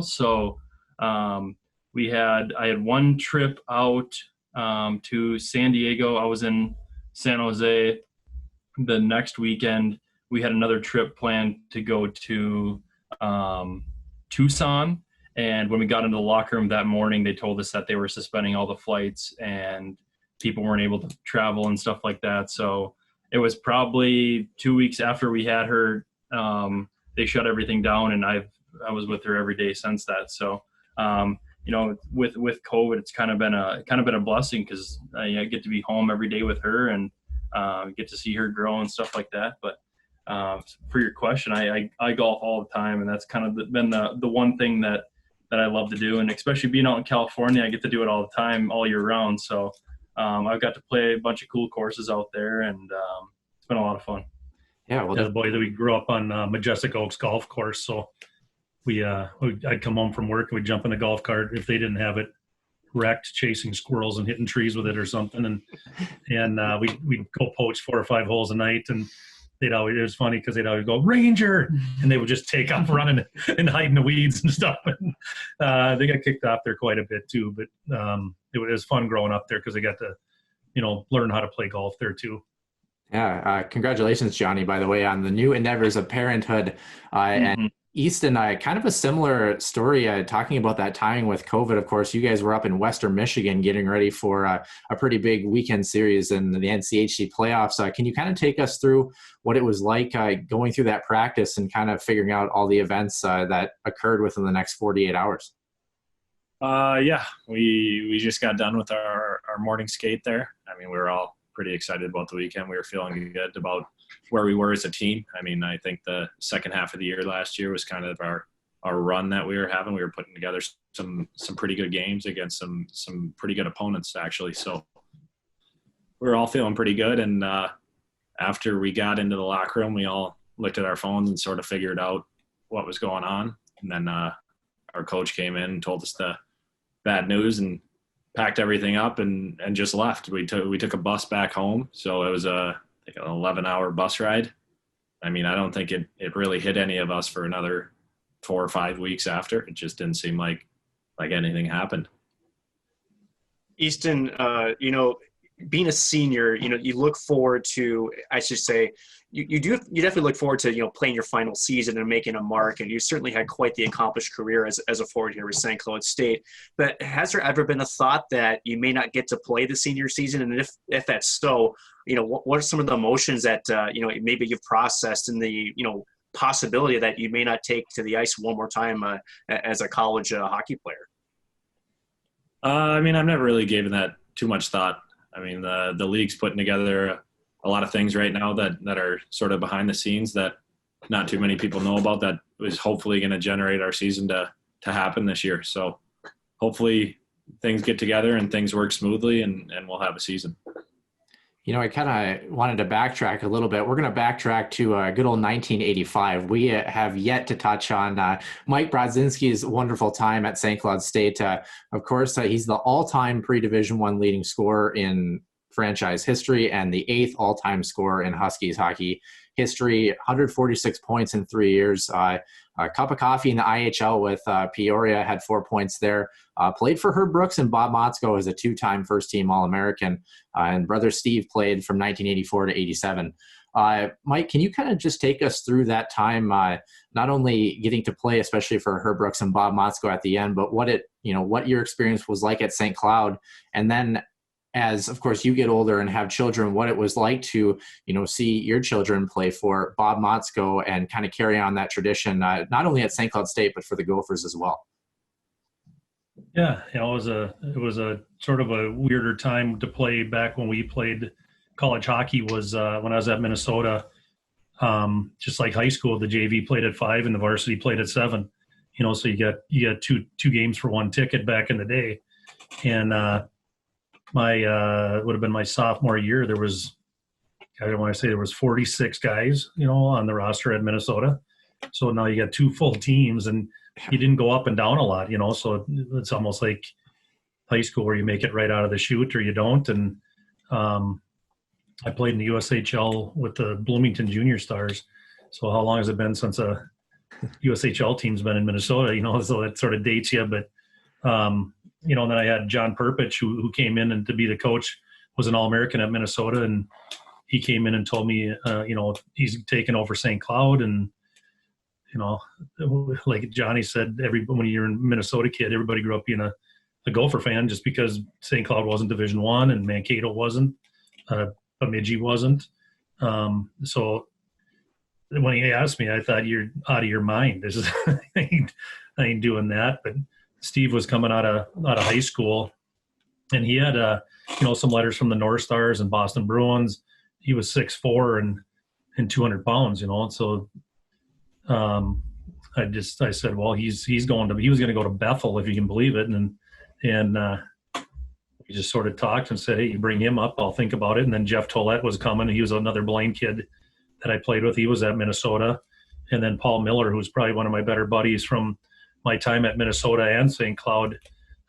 So I had one trip out to San Diego. I was in San Jose. The next weekend, we had another trip planned to go to Tucson. And when we got into the locker room that morning, they told us that they were suspending all the flights and people weren't able to travel and stuff like that. So it was probably 2 weeks after we had her, they shut everything down, and I was with her every day since that. So, with COVID, it's kind of been a blessing, because I get to be home every day with her and get to see her grow and stuff like that. But for your question, I golf all the time, and that's kind of been the one thing that I love to do. And especially being out in California, I get to do it all the time, all year round. So I've got to play a bunch of cool courses out there, and it's been a lot of fun. Yeah, well, the boy that we grew up on Majestic Oaks Golf Course. So I'd come home from work and we'd jump in a golf cart if they didn't have it wrecked, chasing squirrels and hitting trees with it or something. And we'd go poach 4 or 5 holes a night, and it was funny because they'd always go, "Ranger," and they would just take off running and hide in the weeds and stuff. And they got kicked off there quite a bit too, but it was fun growing up there because they got to, learn how to play golf there too. Yeah. Congratulations, Jonny, by the way, on the new endeavors of parenthood. And Easton, kind of a similar story, talking about that timing with COVID. Of course, you guys were up in Western Michigan getting ready for a pretty big weekend series in the NCHC playoffs. Can you kind of take us through what it was like going through that practice and kind of figuring out all the events that occurred within the next 48 hours? Yeah, we just got done with our morning skate there. I mean, we were all pretty excited about the weekend. We were feeling good about where we were as a team. I mean, I think the second half of the year last year was kind of our run that we were having. We were putting together some pretty good games against some pretty good opponents, actually. So we were all feeling pretty good. And after we got into the locker room, we all looked at our phones and sort of figured out what was going on. And then our coach came in and told us the bad news and packed everything up and just left. We took a bus back home. So it was an 11-hour bus ride. I mean, I don't think it really hit any of us for another 4 or 5 weeks after. It just didn't seem like anything happened. Easton, being a senior, you look forward to, I should say, you definitely look forward to, playing your final season and making a mark. And you certainly had quite the accomplished career as a forward here with St. Cloud State. But has there ever been a thought that you may not get to play the senior season? And if that's so, what are some of the emotions that, maybe you've processed in the, possibility that you may not take to the ice one more time as a college hockey player? I mean, I've never really given that too much thought. I mean, the league's putting together a lot of things right now that are sort of behind the scenes that not too many people know about, that is hopefully going to generate our season to happen this year. So hopefully things get together and things work smoothly and we'll have a season. I kind of wanted to backtrack a little bit. We're going to backtrack to good old 1985. We have yet to touch on Mike Brodzinski's wonderful time at St. Cloud State. Of course, he's the all-time pre-Division I leading scorer in franchise history and the 8th all-time scorer in Huskies hockey history. 146 points in 3 years. A cup of coffee in the IHL with Peoria, had 4 points there. Played for Herb Brooks and Bob Motzko as a 2-time first-team All-American. And brother Steve played from 1984 to 87. Mike, can you kind of just take us through that time, not only getting to play, especially for Herb Brooks and Bob Motzko at the end, but what your experience was like at St. Cloud, and then as, of course, you get older and have children, what it was like to, see your children play for Bob Motzko and kind of carry on that tradition, not only at St. Cloud State, but for the Gophers as well. Yeah, it was a sort of a weirder time to play back when we played college hockey. Was when I was at Minnesota. Just like high school, the JV played at 5 and the varsity played at 7. So you got two games for one ticket back in the day. And would have been my sophomore year. There was, I don't want to say there was 46 guys, on the roster at Minnesota. So now you got 2 full teams, and you didn't go up and down a lot, so it's almost like high school where you make it right out of the chute or you don't. And I played in the USHL with the Bloomington Junior Stars. So how long has it been since a USHL team's been in Minnesota? So that sort of dates you. But and then I had John Perpich, who came in and to be the coach, was an All-American at Minnesota, and he came in and told me, he's taken over St. Cloud, and like Johnny said, when you're a Minnesota kid, everybody grew up being a Gopher fan just because St. Cloud wasn't Division I and Mankato wasn't, Bemidji wasn't. So when he asked me, I thought, you're out of your mind. This is I ain't doing that. But Steve was coming out of high school, and he had some letters from the North Stars and Boston Bruins. He was 6'4" and 200 pounds, and so I said, well, he was going to go to Bethel, if you can believe it, and we just sort of talked and said, hey, you bring him up, I'll think about it. And then Jeff Tollett was coming. He was another Blaine kid that I played with. He was at Minnesota. And then Paul Miller, who's probably one of my better buddies from my time at Minnesota and St. Cloud,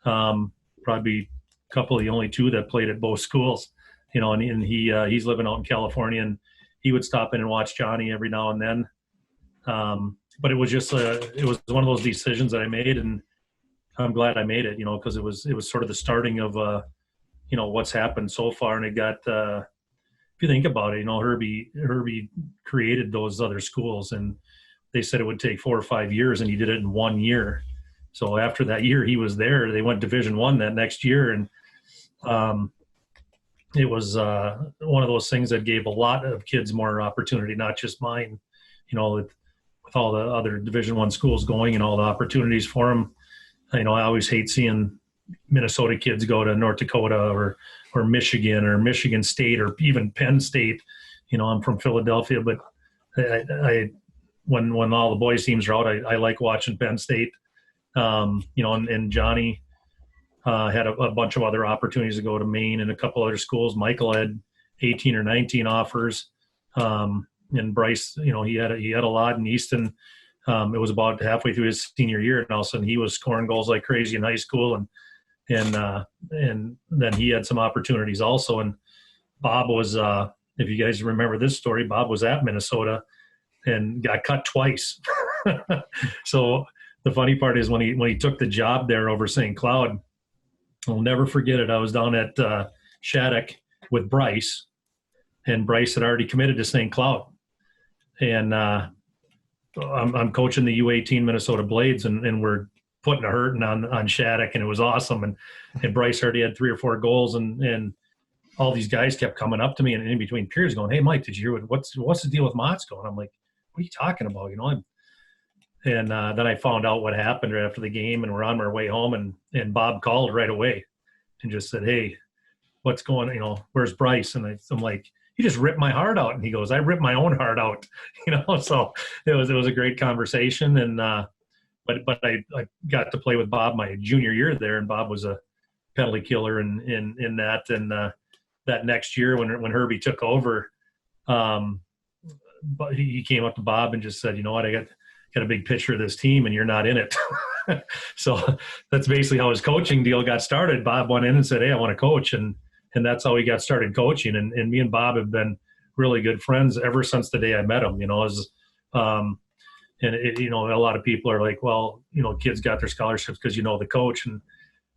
probably a couple of the only two that played at both schools, and he's living out in California, and he would stop in and watch Johnny every now and then. But it was just it was one of those decisions that I made, and I'm glad I made it, because it was sort of the starting of what's happened so far. And it got if you think about it, Herbie created those other schools, and they said it would take 4 or 5 years, and he did it in 1 year. So after that year he was there, they went Division I that next year, and it was one of those things that gave a lot of kids more opportunity, not just mine, with all the other Division I schools going and all the opportunities for them. I always hate seeing Minnesota kids go to North Dakota or Michigan or Michigan State or even Penn State. I'm from Philadelphia, but when all the boys teams are out, I like watching Penn State. And Johnny had a bunch of other opportunities to go to Maine and a couple other schools. Michael had 18 or 19 offers. And Bryce, he had a lot. And Easton, it was about halfway through his senior year, and all of a sudden he was scoring goals like crazy in high school, and then he had some opportunities also. And Bob was, if you guys remember this story, Bob was at Minnesota and got cut twice. So the funny part is when he took the job there over St. Cloud, I'll never forget it. I was down at Shattuck with Bryce, and Bryce had already committed to St. Cloud. And I'm coaching the U18 Minnesota Blades, and we're putting a hurting on Shattuck, and it was awesome. And Bryce already had 3 or 4 goals, and all these guys kept coming up to me and in between periods going, hey, Mike, did you hear what's the deal with Motzko? And I'm like, what are you talking about? And then I found out what happened right after the game, and we're on our way home, and Bob called right away and just said, hey, what's going on? Where's Bryce? And I'm like, he just ripped my heart out. And he goes, I ripped my own heart out, so it was a great conversation. And, but I got to play with Bob my junior year there, and Bob was a penalty killer in that. And, that next year when Herbie took over, but he came up to Bob and just said, you know what, I got a big picture of this team and you're not in it. So that's basically how his coaching deal got started. Bob went in and said, hey, I want to coach. And that's how he got started coaching. And me and Bob have been really good friends ever since the day I met him, and a lot of people are like, well, kids got their scholarships because the coach, and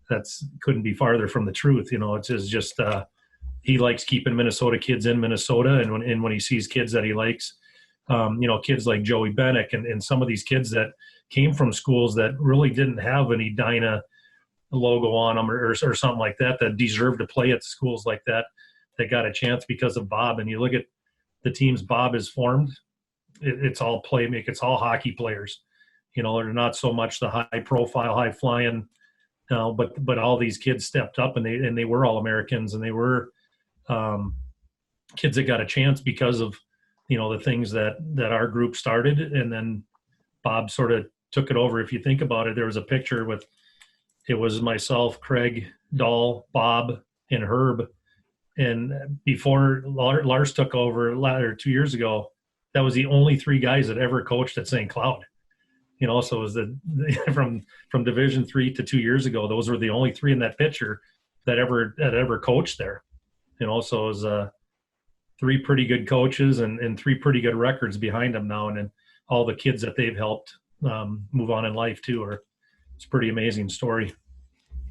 that's couldn't be farther from the truth. It's just he likes keeping Minnesota kids in Minnesota, and when he sees kids that he likes, kids like Joey Bennick and some of these kids that came from schools that really didn't have any Dyna logo on them or something like that deserved to play at schools like that got a chance because of Bob. And you look at the teams Bob has formed, it's all it's all hockey players. They're not so much the high profile, high flying, but all these kids stepped up and they were all Americans, and they were kids that got a chance because of the things that our group started, and then Bob sort of took it over. If you think about it, there was a picture it was myself, Craig, Dahl, Bob, and Herb, and before Lars took over 2 years ago, that was the only 3 guys that ever coached at St. Cloud. So it was from Division III to 2 years ago, those were the only 3 in that picture that ever coached there. So it was three pretty good coaches and three pretty good records behind them now, and then all the kids that they've helped move on in life too. It's a pretty amazing story.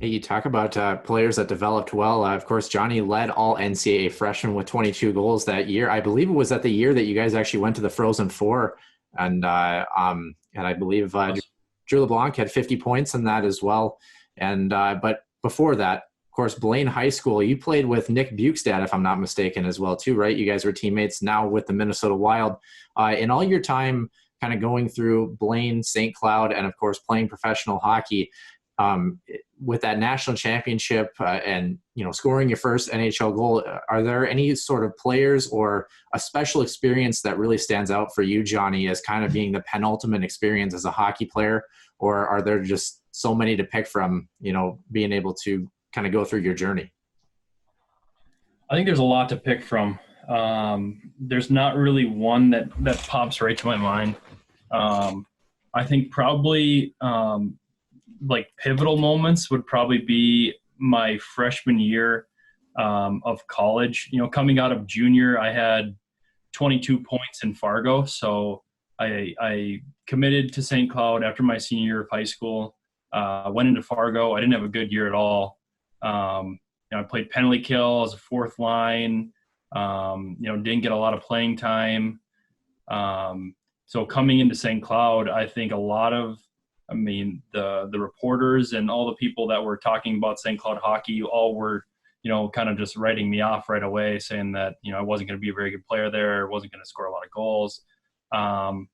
Hey, you talk about players that developed well. Of course, Jonny led all NCAA freshmen with 22 goals that year. I believe it was at the year that you guys actually went to the Frozen Four, and I believe Drew LeBlanc had 50 points in that as well. And but before that, of course, Blaine High School, you played with Nick Bukestad, if I'm not mistaken, as well too, right? You guys were teammates now with the Minnesota Wild. In all your time kind of going through Blaine, St. Cloud, and of course playing professional hockey, with that national championship and scoring your first NHL goal, are there any sort of players or a special experience that really stands out for you, Jonny, as kind of being the penultimate experience as a hockey player, or are there just so many to pick from, being able to kind of go through your journey? I think there's a lot to pick from. There's not really one that pops right to my mind. I think probably like pivotal moments would probably be my freshman year of college. Coming out of junior, I had 22 points in Fargo. So I committed to St. Cloud after my senior year of high school, went into Fargo. I didn't have a good year at all. I played penalty kill as a fourth line, didn't get a lot of playing time. So coming into St. Cloud, I think a lot of, the reporters and all the people that were talking about St. Cloud hockey all were, kind of just writing me off right away, saying that, I wasn't going to be a very good player there, wasn't going to score a lot of goals. And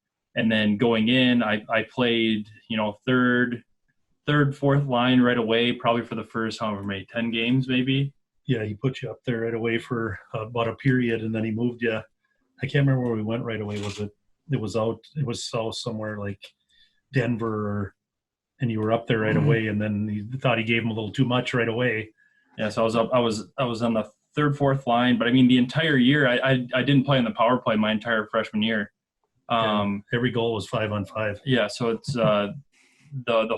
then going in, I played, third, fourth line right away, probably for the first, 10 games maybe. Yeah, he put you up there right away for about a period, and then he moved you. I can't remember where we went right away. It was south somewhere like Denver, and you were up there right away, and then he thought he gave him a little too much right away. Yeah, so I was on the third, fourth line, but the entire year I didn't play in the power play my entire freshman year. Every goal was 5-on-5. Yeah, so it's the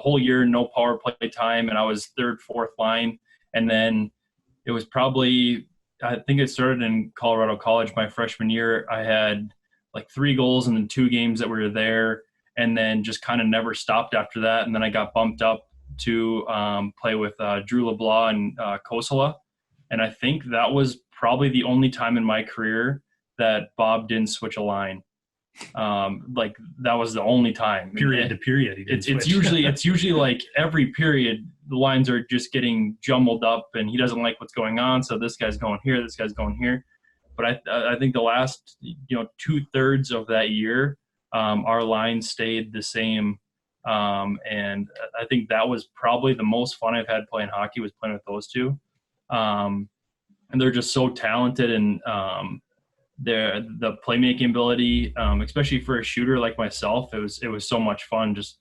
whole year no power play time, and I was third, fourth line, and then it was probably, I think it started in Colorado College my freshman year. I had like 3 goals in the 2 games that we were there, and then just kind of never stopped after that. And then I got bumped up to play with Drew LeBlanc and Kosala. And I think that was probably the only time in my career that Bob didn't switch a line. Like that was the only time. Period to period. It's usually like every period the lines are just getting jumbled up, and he doesn't like what's going on. So this guy's going here, this guy's going here. But I think the last 2/3 of that year, our line stayed the same, and I think that was probably the most fun I've had playing hockey, was playing with those two. And they're just so talented, and the playmaking ability, especially for a shooter like myself, it was so much fun. Just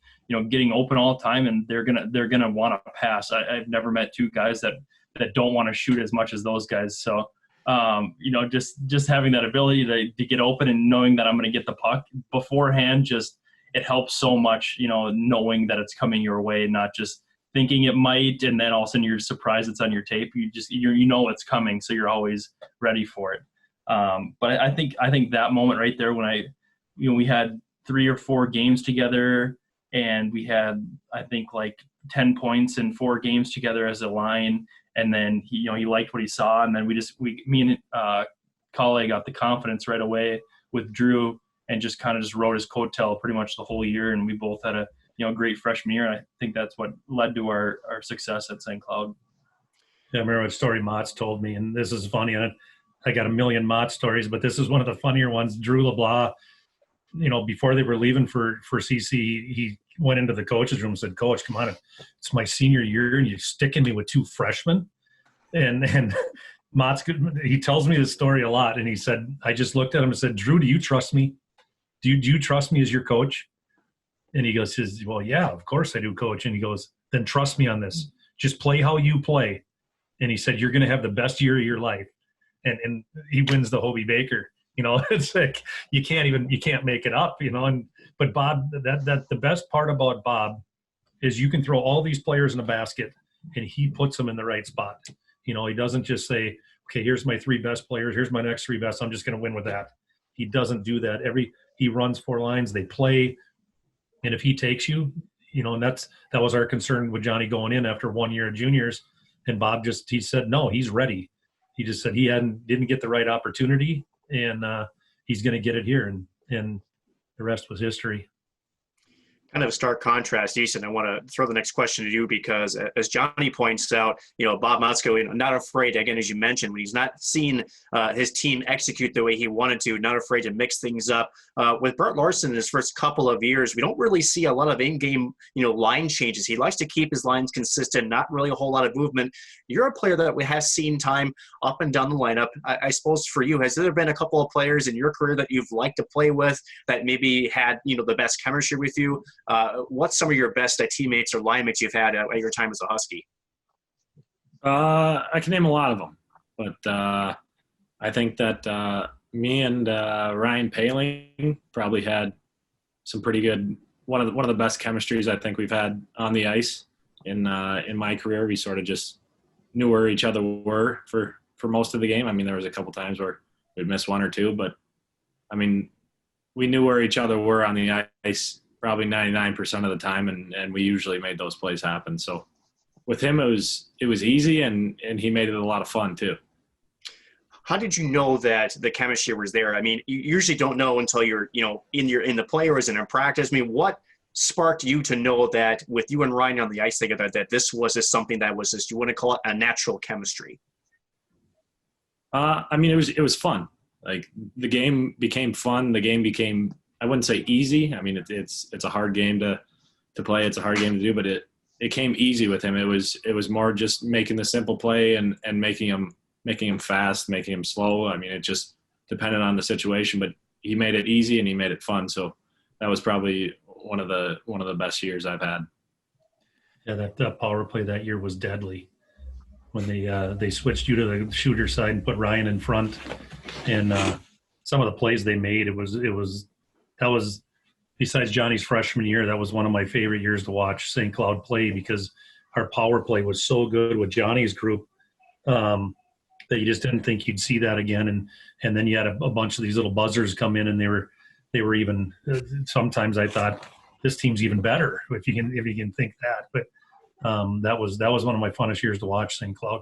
getting open all the time, and they're gonna want to pass. I've never met 2 guys that don't want to shoot as much as those guys. So. Just having that ability to get open and knowing that I'm going to get the puck beforehand, it helps so much, knowing that it's coming your way, not just thinking it might, and then all of a sudden you're surprised it's on your tape. You know it's coming, so you're always ready for it. But I think that moment right there, when we had 3 or 4 games together, and we had, I think, like 10 points in 4 games together as a line. And then he liked what he saw, and then me and Kale got the confidence right away with Drew, and just rode his coattail pretty much the whole year. And we both had a great freshman year. And I think that's what led to our success at St. Cloud. Yeah, I remember a story Mott's told me, and this is funny. And I got a million Mott stories, but this is one of the funnier ones. Drew LeBlanc, before they were leaving for CC, he went into the coach's room and said, "Coach, come on, it's my senior year, and you're sticking me with 2 freshmen." And Mott's good. He tells me this story a lot, and he said, I just looked at him and said, "Drew, do you trust me? Do you trust me as your coach?" And he goes, "Well, yeah, of course I do, coach." And he goes, "Then trust me on this. Just play how you play." And he said, "You're going to have the best year of your life." And he wins the Hobie Baker. It's like you can't make it up, but Bob, that the best part about Bob is you can throw all these players in a basket and he puts them in the right spot. He doesn't just say, okay, here's my 3 best players. Here's my next 3 best. I'm just going to win with that. He doesn't do that. He runs 4 lines. They play. And if he takes you, and that was our concern with Jonny going in after 1 year of juniors. And Bob he said, no, he's ready. He just said he didn't get the right opportunity, and he's going to get it here. And the rest was history. Kind of a stark contrast, Easton. I want to throw the next question to you because, as Jonny points out, Bob Motzko, not afraid, again, as you mentioned, when he's not seen his team execute the way he wanted to, not afraid to mix things up. With Brett Larson in his first couple of years, we don't really see a lot of in-game, line changes. He likes to keep his lines consistent, not really a whole lot of movement. You're a player that has seen time up and down the lineup. I suppose for you, has there been a couple of players in your career that you've liked to play with that maybe had, the best chemistry with you? What's some of your best teammates or line mates you've had at your time as a Husky? I can name a lot of them, but I think that me and Ryan Paling probably had some pretty good one of the best chemistries I think we've had on the ice in my career. We sort of just knew where each other were for most of the game. I mean, there was a couple times where we'd miss 1 or 2, but I mean, we knew where each other were on the ice probably 99% of the time, and we usually made those plays happen. So with him, it was easy, and he made it a lot of fun too. How did you know that the chemistry was there? I mean, you usually don't know until you're, in the players and in practice. I mean, what sparked you to know that with you and Ryan on the ice together, that this was just something that was just, you want to call it a natural chemistry? I mean, it was fun. Like, the game became fun. The game became, I wouldn't say easy. I mean, it's a hard game to play. It's a hard game to do, but it came easy with him. It was more just making the simple play and making him fast, making him slow. I mean, it just depended on the situation, but he made it easy and he made it fun. So that was probably one of the best years I've had. Yeah, that power play that year was deadly when they switched you to the shooter side and put Ryan in front, and some of the plays they made, that was besides Johnny's freshman year, that was one of my favorite years to watch St. Cloud play, because our power play was so good with Johnny's group that you just didn't think you'd see that again. And then you had a bunch of these little buzzers come in, and they were even sometimes I thought this team's even better if you can think that. But that was one of my funnest years to watch St. Cloud.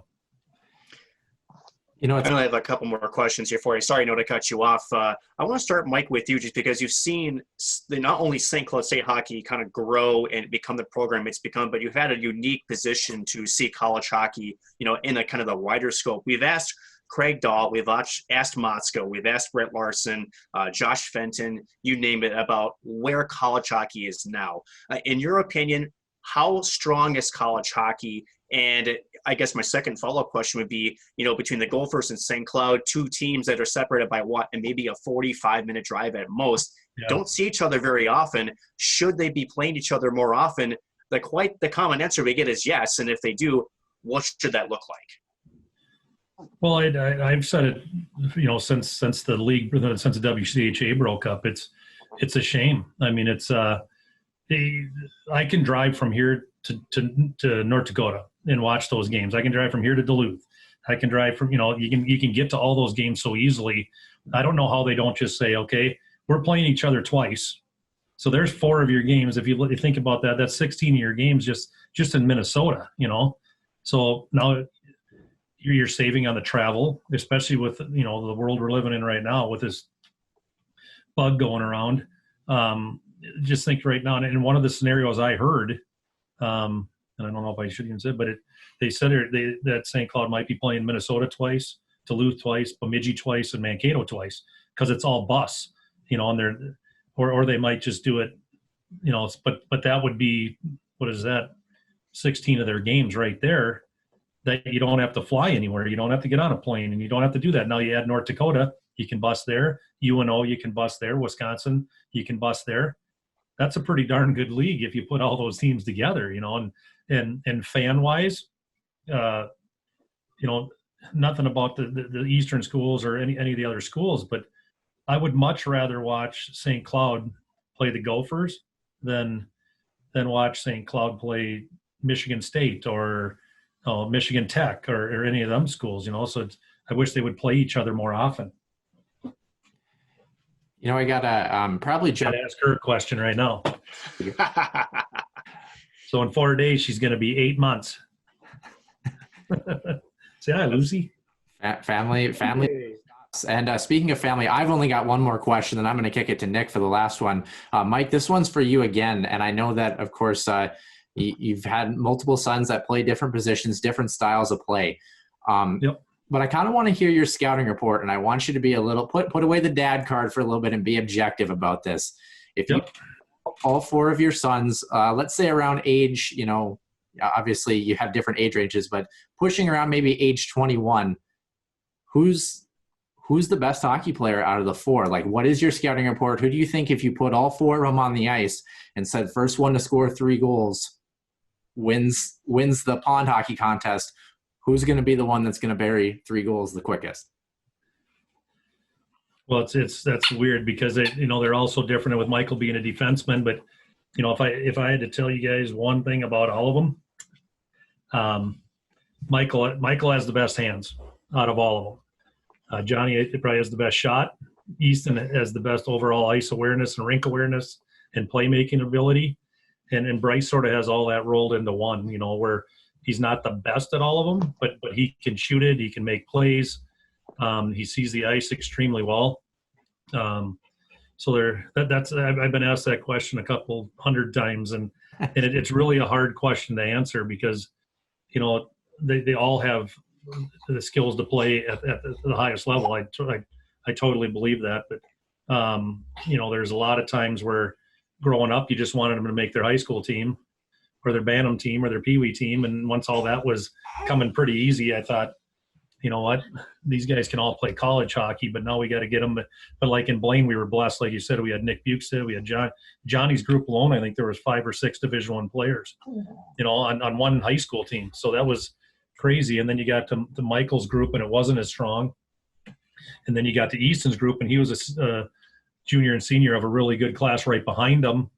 I know I have a couple more questions here for you. Sorry, to cut you off. I want to start, Mike, with you, just because you've seen not only St. Cloud State hockey kind of grow and become the program it's become, but you've had a unique position to see college hockey, in a kind of the wider scope. We've asked Craig Dahl, we've asked Motzko, we've asked Brett Larson, Josh Fenton, you name it, about where college hockey is now. In your opinion, how strong is college hockey? And I guess my second follow-up question would be, between the Gophers and St. Cloud, 2 teams that are separated by and maybe a 45-minute drive at most, don't see each other very often. Should they be playing each other more often? The common answer we get is yes. And if they do, what should that look like? Well, I've said it, since the league, since the WCHA broke up, it's a shame. I mean, I can drive from here to North Dakota and watch those games. I can drive from here to Duluth. I can drive from, you can get to all those games so easily. I don't know how they don't just say, okay, we're playing each other twice, so there's 4 of your games. If you think about that, that's 16 of your games just in Minnesota, So now you're saving on the travel, especially with, the world we're living in right now with this bug going around. Just think right now, and in one of the scenarios I heard, and I don't know if I should even say, but they said that St. Cloud might be playing Minnesota twice, Duluth twice, Bemidji twice, and Mankato twice, because it's all bus, and or they might just do it, but that would be, what is that, 16 of their games right there that you don't have to fly anywhere. You don't have to get on a plane, and you don't have to do that. Now you add North Dakota, you can bus there. UNO, you can bus there. Wisconsin, you can bus there. That's a pretty darn good league if you put all those teams together, and fan wise, nothing about the Eastern schools or any of the other schools, but I would much rather watch St. Cloud play the Gophers than watch St. Cloud play Michigan State or Michigan Tech or any of them schools, So I wish they would play each other more often. You know, I gotta probably Got to ask her a question right now. So in 4 days, she's going to be 8 months. Say hi, Lucy. Family. And speaking of family, I've only got one more question, and I'm going to kick it to Nick for the last one. Mike, this one's for you again. And I know that, of course, you've had multiple sons that play different positions, different styles of play. Yep. But I kind of want to hear your scouting report, and I want you to be a little put away the dad card for a little bit and be objective about this. If you all 4 of your sons, let's say around age, you know, obviously you have different age ranges, but pushing around maybe age 21, who's the best hockey player out of the 4? Like, what is your scouting report? Who do you think, if you put all 4 of them on the ice and said first one to score 3 goals wins the pond hockey contest? Who's going to be the one that's going to bury 3 goals the quickest? Well, that's weird because they're all so different. And with Michael being a defenseman, but you know, if I had to tell you guys one thing about all of them, Michael has the best hands out of all of them. Jonny probably has the best shot. Easton has the best overall ice awareness and rink awareness and playmaking ability, and Bryce sort of has all that rolled into one. You know, where he's not the best at all of them, but he can shoot it. He can make plays. He sees the ice extremely well. So I've been asked that question a couple hundred times, and it's really a hard question to answer because, you know, they all have the skills to play at the highest level. I totally believe that. But, you know, there's a lot of times where growing up, you just wanted them to make their high school team or their Bantam team or their Pee Wee team. And once all that was coming pretty easy, I thought, you know what, these guys can all play college hockey, but now we got to get them. But like in Blaine, we were blessed. Like you said, we had Nick Bukestad, we had Johnny's group alone. I think there was 5 or 6 Division I players, you know, on one high school team. So that was crazy. And then you got to Michael's group, and it wasn't as strong. And then you got to Easton's group, and he was a junior and senior of a really good class right behind him.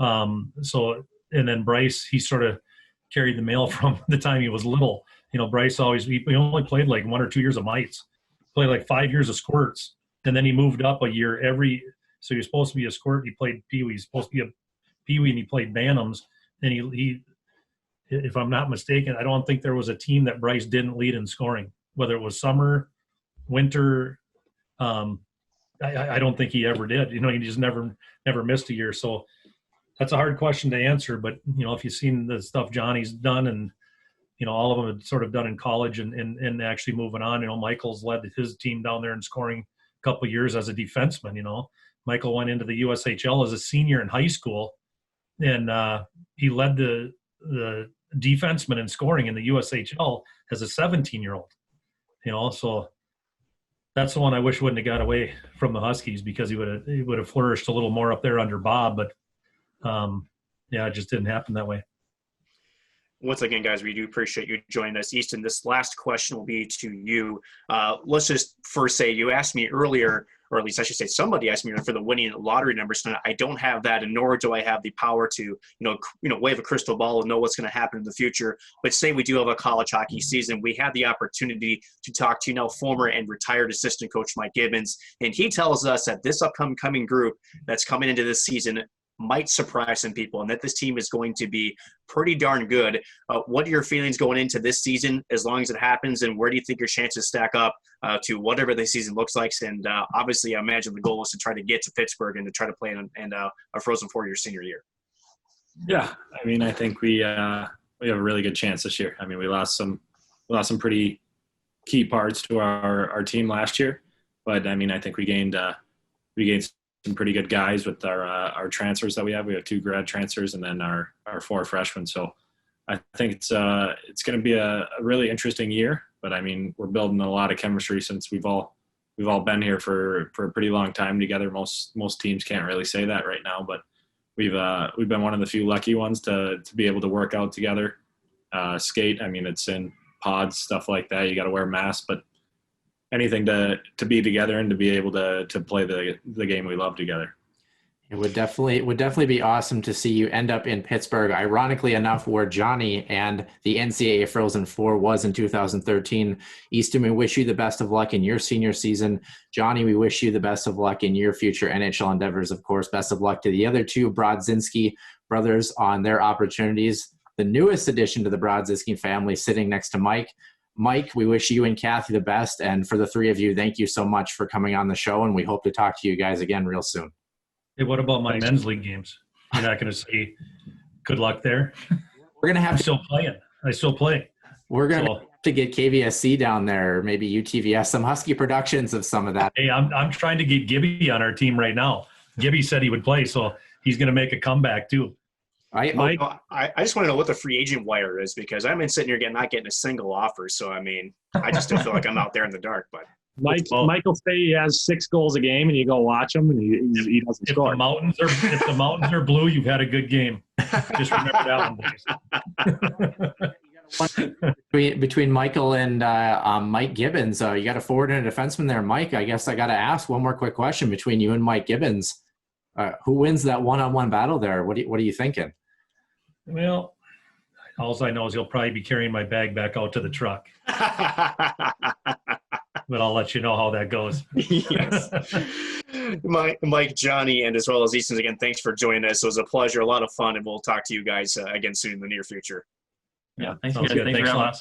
And then Bryce, he sort of carried the mail from the time he was little. You know, Bryce he only played like 1 or 2 years of mites, played like 5 years of squirts. And then he moved up a year so he was supposed to be a squirt. He played Pee Wee. He's supposed to be a Pee Wee, and he played Bantams. And he, if I'm not mistaken, I don't think there was a team that Bryce didn't lead in scoring, whether it was summer, winter. I don't think he ever did. You know, he just never missed a year. So that's a hard question to answer. But, you know, if you've seen the stuff Johnny's done, and, you know, all of them had sort of done in college and actually moving on. You know, Michael's led his team down there in scoring a couple of years as a defenseman. You know, Michael went into the USHL as a senior in high school, and he led the defenseman in scoring in the USHL as a 17-year-old. You know, so that's the one I wish wouldn't have got away from the Huskies, because he would have flourished a little more up there under Bob. But it just didn't happen that way. Once again, guys, we do appreciate you joining us. Easton, this last question will be to you. Let's just first say, you asked me earlier, or at least I should say somebody asked me for the winning lottery numbers tonight. I don't have that, and nor do I have the power to, wave a crystal ball and know what's going to happen in the future. But say we do have a college hockey season, we have the opportunity to talk to now former and retired assistant coach Mike Gibbons, and he tells us that this upcoming group that's coming into this season might surprise some people, and that this team is going to be pretty darn good. What are your feelings going into this season, as long as it happens, and where do you think your chances stack up to whatever the season looks like? And obviously, I imagine the goal is to try to get to Pittsburgh and to try to play in a Frozen Four your senior year. Yeah, I mean, I think we have a really good chance this year. I mean, we lost some pretty key parts to our team last year, but I mean, I think we gained some pretty good guys with our transfers that we have. We have 2 grad transfers and then our 4 freshmen. So I think it's going to be a really interesting year. But I mean, we're building a lot of chemistry since we've all been here for a pretty long time together. Most teams can't really say that right now, but we've been one of the few lucky ones to be able to work out together, skate. I mean, it's in pods, stuff like that. You got to wear masks, but anything to be together and to be able to play the game we love together. It would definitely be awesome to see you end up in Pittsburgh. Ironically enough, where Jonny and the NCAA Frozen Four was in 2013. Easton, we wish you the best of luck in your senior season. Jonny, we wish you the best of luck in your future NHL endeavors. Of course, best of luck to the other two Brodzinski brothers on their opportunities. The newest addition to the Brodzinski family, sitting next to Mike. Mike, we wish you and Kathy the best. And for the three of you, thank you so much for coming on the show. And we hope to talk to you guys again real soon. Hey, what about my men's league games? You're not going to say good luck there? We're going to have I'm still playing. I still play. We're going to have to get KVSC down there, or maybe UTVS, some Husky productions of some of that. Hey, I'm trying to get Gibby on our team right now. Gibby said he would play, so he's going to make a comeback too. I just want to know what the free agent wire is, because I've been sitting here not getting a single offer. So, I mean, I just still feel like I'm out there in the dark. But Michael say he has 6 goals a game, and you go watch him, and he doesn't score. If the mountains are blue, you've had a good game. Just remember that one, boys. Between Michael and Mike Gibbons, you got a forward and a defenseman there. Mike, I guess I got to ask one more quick question between you and Mike Gibbons. Who wins that one-on-one battle there? What are you thinking? Well, all I know is he'll probably be carrying my bag back out to the truck. But I'll let you know how that goes. Yes. Mike, Jonny, and as well as Easton, again, thanks for joining us. It was a pleasure, a lot of fun, and we'll talk to you guys again soon in the near future. Yeah, thanks Sounds for good. Thanks a lot.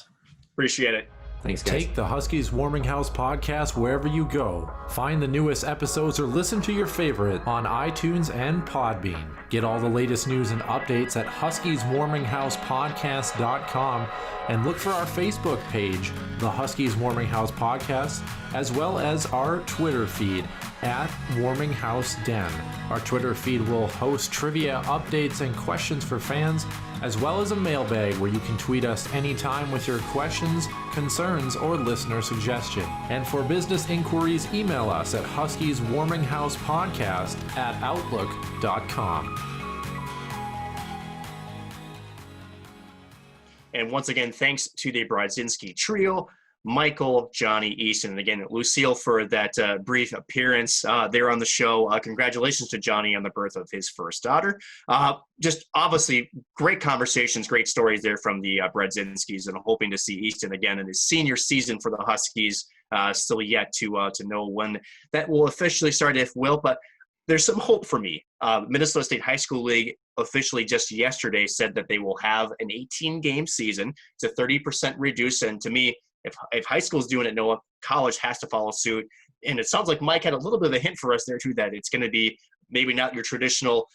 Appreciate it. Thanks, guys. Take the Huskies Warming House podcast wherever you go. Find the newest episodes or listen to your favorite on iTunes and Podbean. Get all the latest news and updates at huskieswarminghousepodcast.com and look for our Facebook page, the Huskies Warming House Podcast, as well as our Twitter feed at Warming House Den. Our Twitter feed will host trivia, updates, and questions for fans, as well as a mailbag where you can tweet us anytime with your questions, concerns, or listener suggestion. And for business inquiries, email us at huskieswarminghousepodcast@outlook.com. And once again, thanks to the Brodzinski trio, Michael, Jonny, Easton, and again, Lucille for that brief appearance there on the show. Congratulations to Jonny on the birth of his first daughter. Just obviously great conversations, great stories there from the Brodzinskis, and hoping to see Easton again in his senior season for the Huskies. Still yet to know when that will officially start, if will, but there's some hope for me. Minnesota State High School League officially just yesterday said that they will have an 18-game season. It's a 30% reduced, and to me, if high school's doing it, Noah, college has to follow suit. And it sounds like Mike had a little bit of a hint for us there too, that it's going to be maybe not your traditional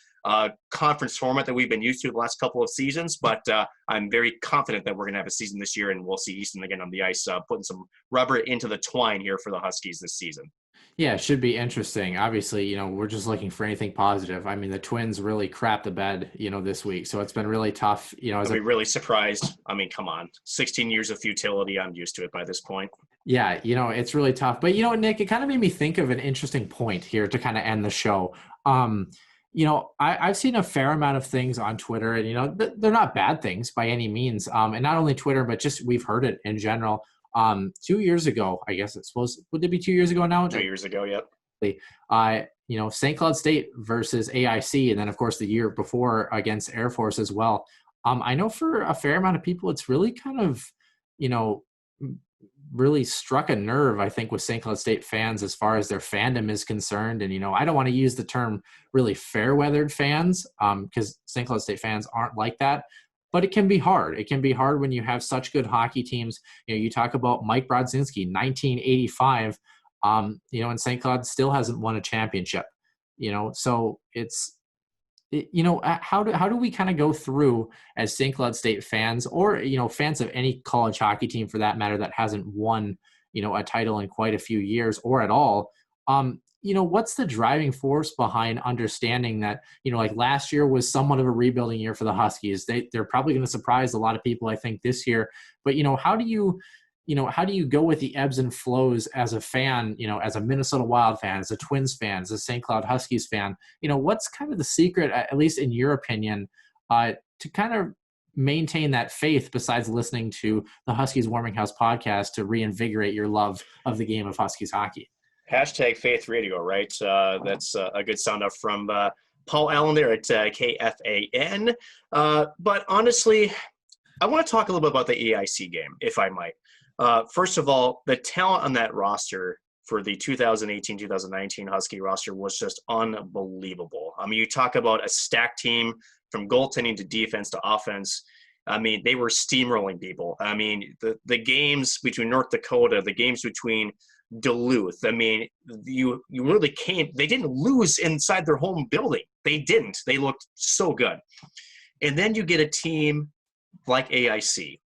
conference format that we've been used to the last couple of seasons, but I'm very confident that we're going to have a season this year, and we'll see Easton again on the ice, putting some rubber into the twine here for the Huskies this season. Yeah, it should be interesting. Obviously, we're just looking for anything positive. I mean, the Twins really crapped the bed, this week. So it's been really tough. I'd be really surprised. I mean, come on. 16 years of futility. I'm used to it by this point. Yeah, it's really tough. But, Nick, it kind of made me think of an interesting point here to kind of end the show. I've seen a fair amount of things on Twitter, and, they're not bad things by any means. And not only Twitter, but just we've heard it in general. 2 years ago, I guess it's supposed, would it be 2 years ago now? 2 years ago, yep. St. Cloud State versus AIC, and then of course the year before against Air Force as well. I know for a fair amount of people, it's really kind of, really struck a nerve, I think, with St. Cloud State fans as far as their fandom is concerned. And, I don't want to use the term really fair-weathered fans because St. Cloud State fans aren't like that. But it can be hard. It can be hard when you have such good hockey teams. You talk about Mike Brodzinski, 1985, and St. Cloud still hasn't won a championship. So it's, how do we kind of go through as St. Cloud State fans, or fans of any college hockey team for that matter that hasn't won a title in quite a few years or at all? What's the driving force behind understanding that, like last year was somewhat of a rebuilding year for the Huskies. They're probably going to surprise a lot of people, I think, this year. But, how do you go with the ebbs and flows as a fan, as a Minnesota Wild fan, as a Twins fan, as a St. Cloud Huskies fan? What's kind of the secret, at least in your opinion, to kind of maintain that faith besides listening to the Huskies Warming House podcast to reinvigorate your love of the game of Huskies hockey? Hashtag Faith Radio, right? That's a good sound off from Paul Allen there at KFAN. But honestly, I want to talk a little bit about the AIC game, if I might. First of all, the talent on that roster for the 2018-2019 Husky roster was just unbelievable. I mean, you talk about a stacked team from goaltending to defense to offense. I mean, they were steamrolling people. I mean, the games between North Dakota, the games between Duluth, I mean, you really can't – they didn't lose inside their home building. They didn't. They looked so good. And then you get a team like AIC,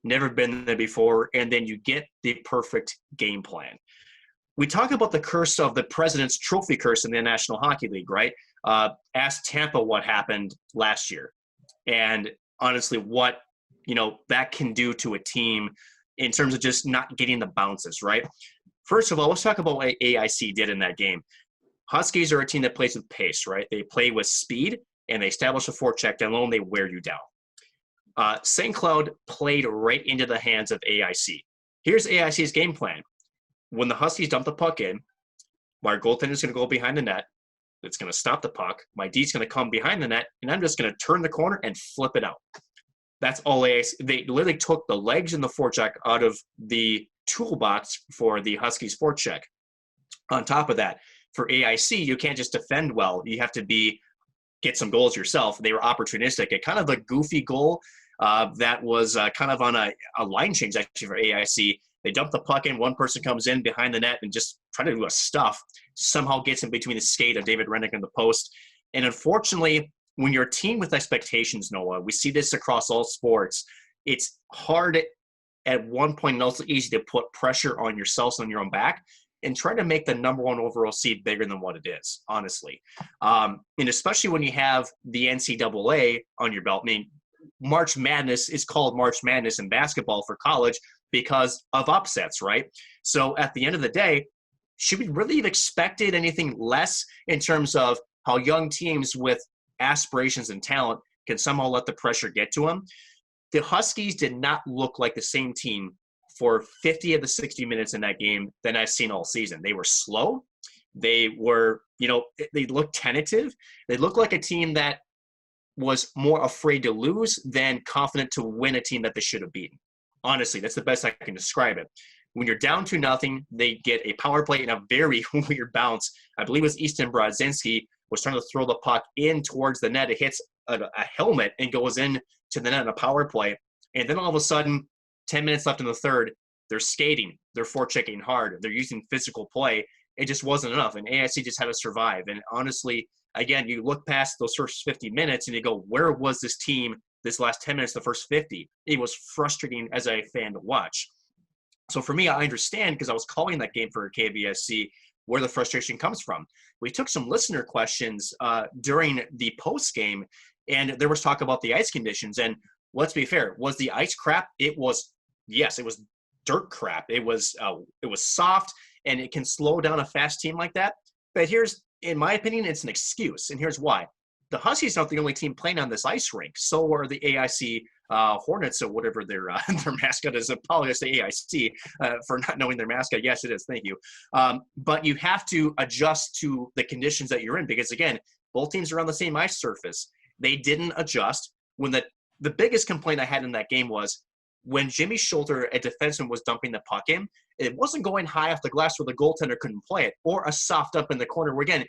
never been there before, and then you get the perfect game plan. We talk about the curse of the President's Trophy curse in the National Hockey League, right? Ask Tampa what happened last year. And honestly, what, that can do to a team in terms of just not getting the bounces, right? First of all, let's talk about what AIC did in that game. Huskies are a team that plays with pace, right? They play with speed, and they establish a forecheck down low, and they wear you down. St. Cloud played right into the hands of AIC. Here's AIC's game plan. When the Huskies dump the puck in, my goaltender is going to go behind the net. It's going to stop the puck. My D's going to come behind the net, and I'm just going to turn the corner and flip it out. That's all AIC. They literally took the legs and the forecheck out of the toolbox for the Huskies forecheck. On top of that, for AIC, you can't just defend well. You have to get some goals yourself. They were opportunistic. A kind of a goofy goal that was kind of on a line change actually for AIC. They dump the puck in. One person comes in behind the net and just try to do a stuff. Somehow gets in between the skate of David Rennick and the post. And unfortunately, when you're a team with expectations, Noah, we see this across all sports. It's hard at one point and also easy to put pressure on yourselves on your own back and try to make the number one overall seed bigger than what it is, honestly. And especially when you have the NCAA on your belt. I mean, March Madness is called March Madness in basketball for college because of upsets, right? So at the end of the day, should we really have expected anything less in terms of how young teams with aspirations and talent can somehow let the pressure get to them? The Huskies did not look like the same team for 50 of the 60 minutes in that game than I've seen all season. They were slow. They were, they looked tentative. They looked like a team that was more afraid to lose than confident to win a team that they should have beaten. Honestly, that's the best I can describe it. When you're down 2-0, they get a power play in a very weird bounce. I believe it was Easton Brodzinski was trying to throw the puck in towards the net. It hits a helmet and goes in to the net in a power play. And then all of a sudden, 10 minutes left in the third, they're skating. They're forechecking hard. They're using physical play. It just wasn't enough. And AIC just had to survive. And honestly, again, you look past those first 50 minutes and you go, where was this team this last 10 minutes, the first 50? It was frustrating as a fan to watch. So for me, I understand because I was calling that game for KVSC where the frustration comes from. We took some listener questions during the post game, and there was talk about the ice conditions. And let's be fair, was the ice crap? It was, yes, it was dirt crap. It was soft, and it can slow down a fast team like that. But here's, in my opinion, it's an excuse, and here's why. The Huskies aren't the only team playing on this ice rink. So are the AIC Hornets or whatever their mascot is. Apologize to AIC for not knowing their mascot. Yes, it is. Thank you. But you have to adjust to the conditions that you're in because, again, both teams are on the same ice surface. They didn't adjust. When the biggest complaint I had in that game was when Jimmy Schulter, a defenseman, was dumping the puck in, it wasn't going high off the glass where the goaltender couldn't play it, or a soft up in the corner where, again,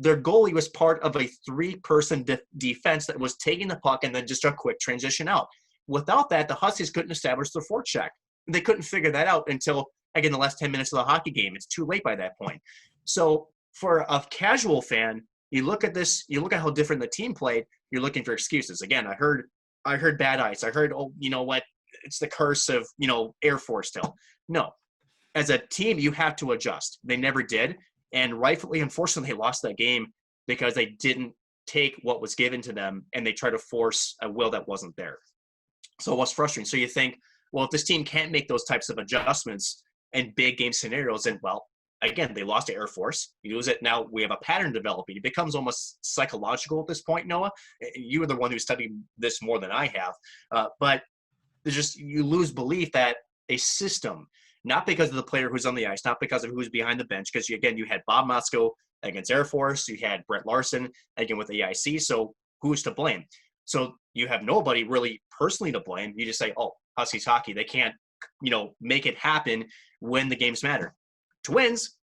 their goalie was part of a three-person defense that was taking the puck and then just a quick transition out. Without that, the Huskies couldn't establish their forecheck. They couldn't figure that out until, again, the last 10 minutes of the hockey game. It's too late by that point. So for a casual fan, you look at this, you look at how different the team played, you're looking for excuses. Again, I heard bad ice. I heard, oh, you know what, it's the curse of, Air Force still. No. As a team, you have to adjust. They never did. And rightfully, unfortunately, they lost that game because they didn't take what was given to them and they tried to force a will that wasn't there. So it was frustrating. So you think, well, if this team can't make those types of adjustments in big game scenarios, and well, again, they lost to Air Force. You lose it. Now we have a pattern developing. It becomes almost psychological at this point, Noah. You were the one who studied this more than I have. But there's just, you lose belief that a system, not because of the player who's on the ice, not because of who's behind the bench, because, again, you had Bob Motzko against Air Force. You had Brett Larson again with AIC. So who's to blame? So you have nobody really personally to blame. You just say, oh, Huskies hockey, they can't, make it happen when the games matter. Twins,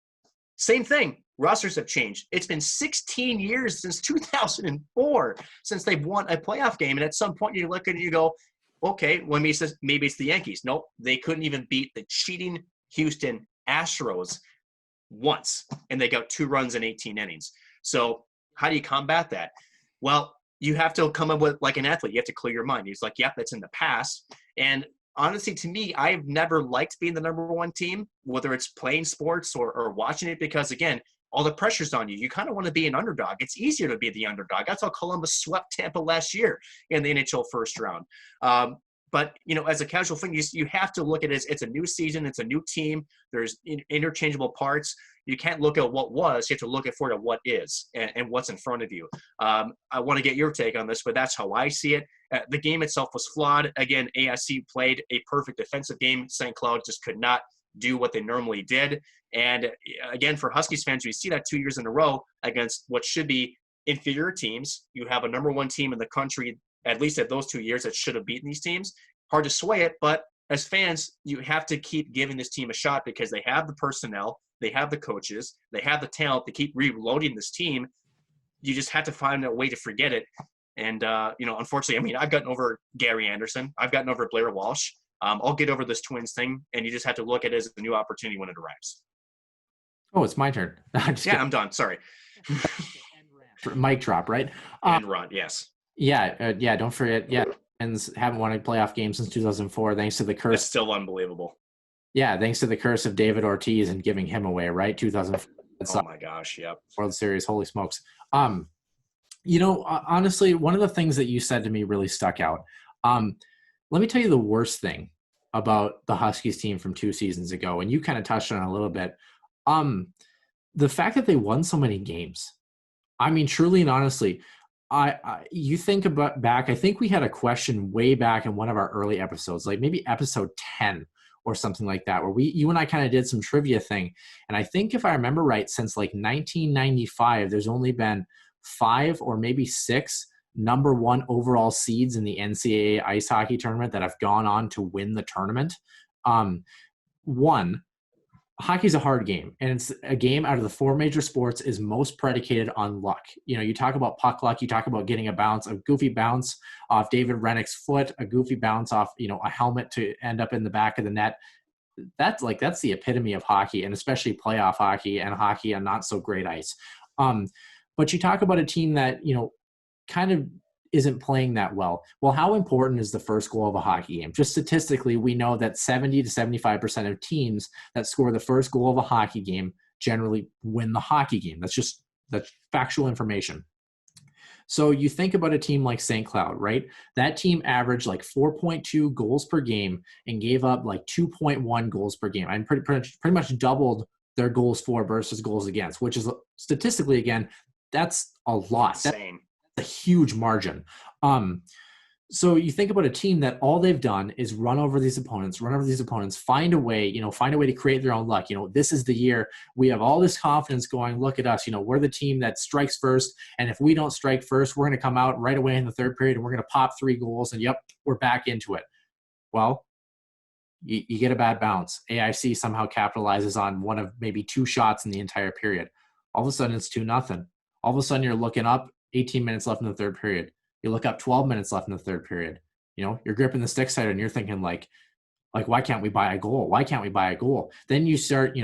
same thing. Rosters have changed. It's been 16 years since 2004 since they've won a playoff game. And at some point you look at it and you go, okay, well, maybe it's the Yankees. Nope, they couldn't even beat the cheating Houston Astros once, and they got 2 runs in 18 innings. So how do you combat that? Well, you have to come up with, like an athlete, you have to clear your mind. He's like, yep, that's in the past. And honestly, to me, I've never liked being the number one team, whether it's playing sports or watching it, because, again, all the pressure's on you. You kind of want to be an underdog. It's easier to be the underdog. That's how Columbus swept Tampa last year in the NHL first round. But, as a casual thing, you have to look at it as it's a new season. It's a new team. There's interchangeable parts. You can't look at what was. You have to look at what is and what's in front of you. I want to get your take on this, but that's how I see it. The game itself was flawed. Again, AIC played a perfect defensive game. St. Cloud just could not do what they normally did. And again, for Huskies fans, we see that 2 years in a row against what should be inferior teams. You have a number one team in the country, at least at those 2 years, that should have beaten these teams. Hard to sway it, but as fans, you have to keep giving this team a shot because they have the personnel, they have the coaches, they have the talent to keep reloading this team. You just have to find a way to forget it. And, unfortunately, I've gotten over Gary Anderson. I've gotten over Blair Walsh. I'll get over this Twins thing, and you just have to look at it as a new opportunity when it arrives. Oh, it's my turn. I'm done. Sorry. Mic drop, right? And Rod, yes. Yeah. Don't forget. Yeah, Twins haven't won a playoff game since 2004, thanks to the curse. It's still unbelievable. Yeah, thanks to the curse of David Ortiz and giving him away, right? 2004. Oh my gosh, yep. World Series, holy smokes. Honestly, one of the things that you said to me really stuck out. Let me tell you the worst thing about the Huskies team from 2 seasons ago, and you kind of touched on it a little bit. The fact that they won so many games. Truly and honestly, you think about back, I think we had a question way back in one of our early episodes, like maybe episode 10 or something like that, where you and I kind of did some trivia thing. And I think if I remember right, since like 1995, there's only been 5 or maybe 6 number one overall seeds in the NCAA ice hockey tournament that have gone on to win the tournament. Hockey's a hard game, and it's a game out of the 4 major sports is most predicated on luck. You talk about puck luck, you talk about getting a goofy bounce off David Rennick's foot, a goofy bounce off, a helmet to end up in the back of the net. That's the epitome of hockey, and especially playoff hockey and hockey on not so great ice. But you talk about a team that, kind of isn't playing that well. Well, how important is the first goal of a hockey game? Just statistically, we know that 70 to 75% of teams that score the first goal of a hockey game generally win the hockey game. That's factual information. So you think about a team like St. Cloud, right? That team averaged like 4.2 goals per game and gave up like 2.1 goals per game. I'm pretty much doubled their goals for versus goals against, which is statistically, again, that's a lot. Insane. A huge margin. So you think about a team that all they've done is run over these opponents, find a way to create their own luck. This is the year we have all this confidence going, look at us, we're the team that strikes first. And if we don't strike first, we're going to come out right away in the third period and we're going to pop 3 goals and yep, we're back into it. Well, you get a bad bounce. AIC somehow capitalizes on one of maybe 2 shots in the entire period. All of a sudden it's 2-0. All of a sudden you're looking up, 18 minutes left in the third period. You look up 12 minutes left in the third period. You're gripping the stick side and you're thinking like, why can't we buy a goal? Why can't we buy a goal? Then you start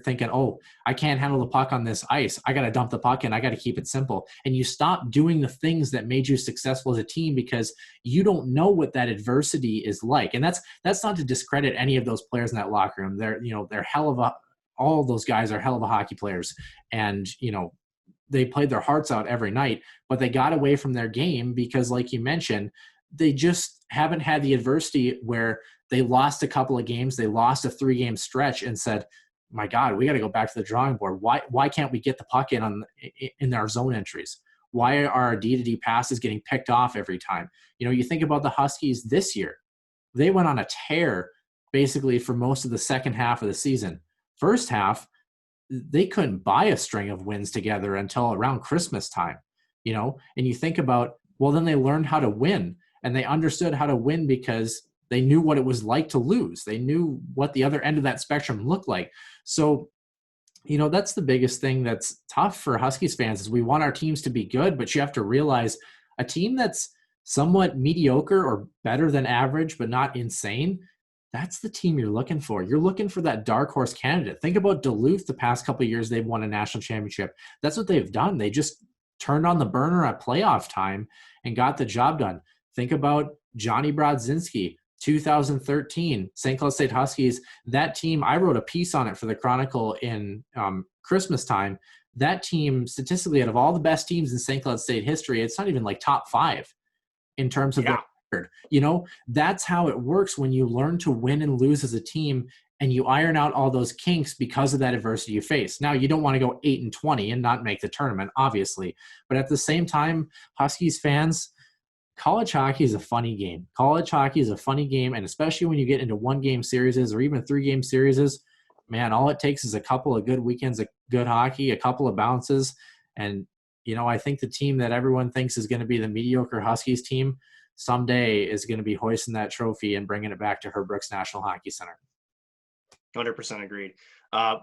thinking, oh, I can't handle the puck on this ice. I got to dump the puck in. I got to keep it simple. And you stop doing the things that made you successful as a team because you don't know what that adversity is like. And that's not to discredit any of those players in that locker room. All of those guys are hell of a hockey players. And, they played their hearts out every night, but they got away from their game because, like you mentioned, they just haven't had the adversity where they lost a couple of games. They lost a 3-game stretch and said, my God, we got to go back to the drawing board. Why can't we get the puck in our zone entries? Why are our D-to-D passes getting picked off every time? You think about the Huskies this year. They went on a tear basically for most of the second half of the season. First half, they couldn't buy a string of wins together until around Christmas time, and you think about, well, then they learned how to win, and they understood how to win because they knew what it was like to lose. They knew what the other end of that spectrum looked like. So, that's the biggest thing that's tough for Huskies fans is we want our teams to be good, but you have to realize a team that's somewhat mediocre or better than average, but not insane, that's the team you're looking for. You're looking for that dark horse candidate. Think about Duluth the past couple of years. They've won a national championship. That's what they've done. They just turned on the burner at playoff time and got the job done. Think about Jonny Brodzinski, 2013, St. Cloud State Huskies. That team, I wrote a piece on it for the Chronicle in Christmas time. That team, statistically, out of all the best teams in St. Cloud State history, it's not even like top 5 in terms of the record. That's how it works when you learn to win and lose as a team and you iron out all those kinks because of that adversity you face. Now, you don't want to go 8-20 and not make the tournament, obviously. But at the same time, Huskies fans, college hockey is a funny game. College hockey is a funny game, and especially when you get into 1-game series or even 3-game series, man, all it takes is a couple of good weekends of good hockey, a couple of bounces, and I think the team that everyone thinks is going to be the mediocre Huskies team someday is going to be hoisting that trophy and bringing it back to Herb Brooks National Hockey Center. 100% agreed.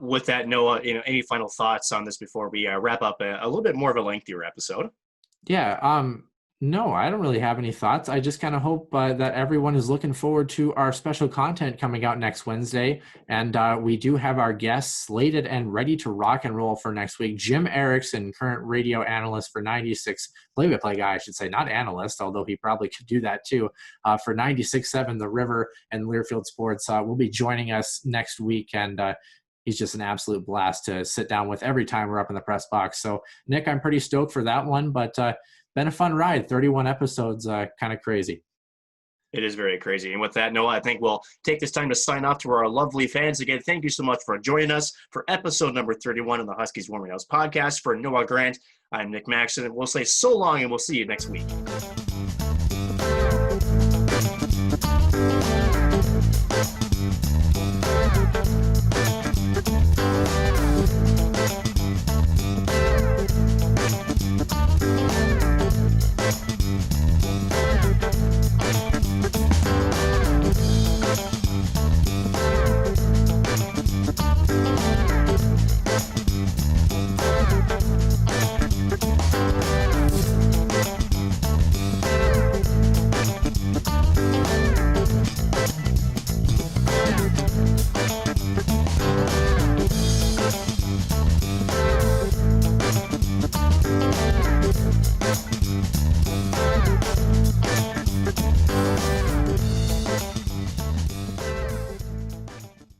With that, Noah, any final thoughts on this before we wrap up a little bit more of a lengthier episode? Yeah, no, I don't really have any thoughts. I just kind of hope that everyone is looking forward to our special content coming out next Wednesday. And we do have our guests slated and ready to rock and roll for next week. Jim Erickson, current radio analyst for 96, play-by-play guy, I should say, not analyst, although he probably could do that too, for 96.7 The River and Learfield Sports, will be joining us next week. And he's just an absolute blast to sit down with every time we're up in the press box. So, Nick, I'm pretty stoked for that one, but been a fun ride. 31 episodes, kind of crazy. It is very crazy. And with that, Noah, I think we'll take this time to sign off to our lovely fans. Again, thank you so much for joining us for episode number 31 of the Huskies Warming House podcast. For Noah Grant, I'm Nick Maxson. We'll say so long, and we'll see you next week.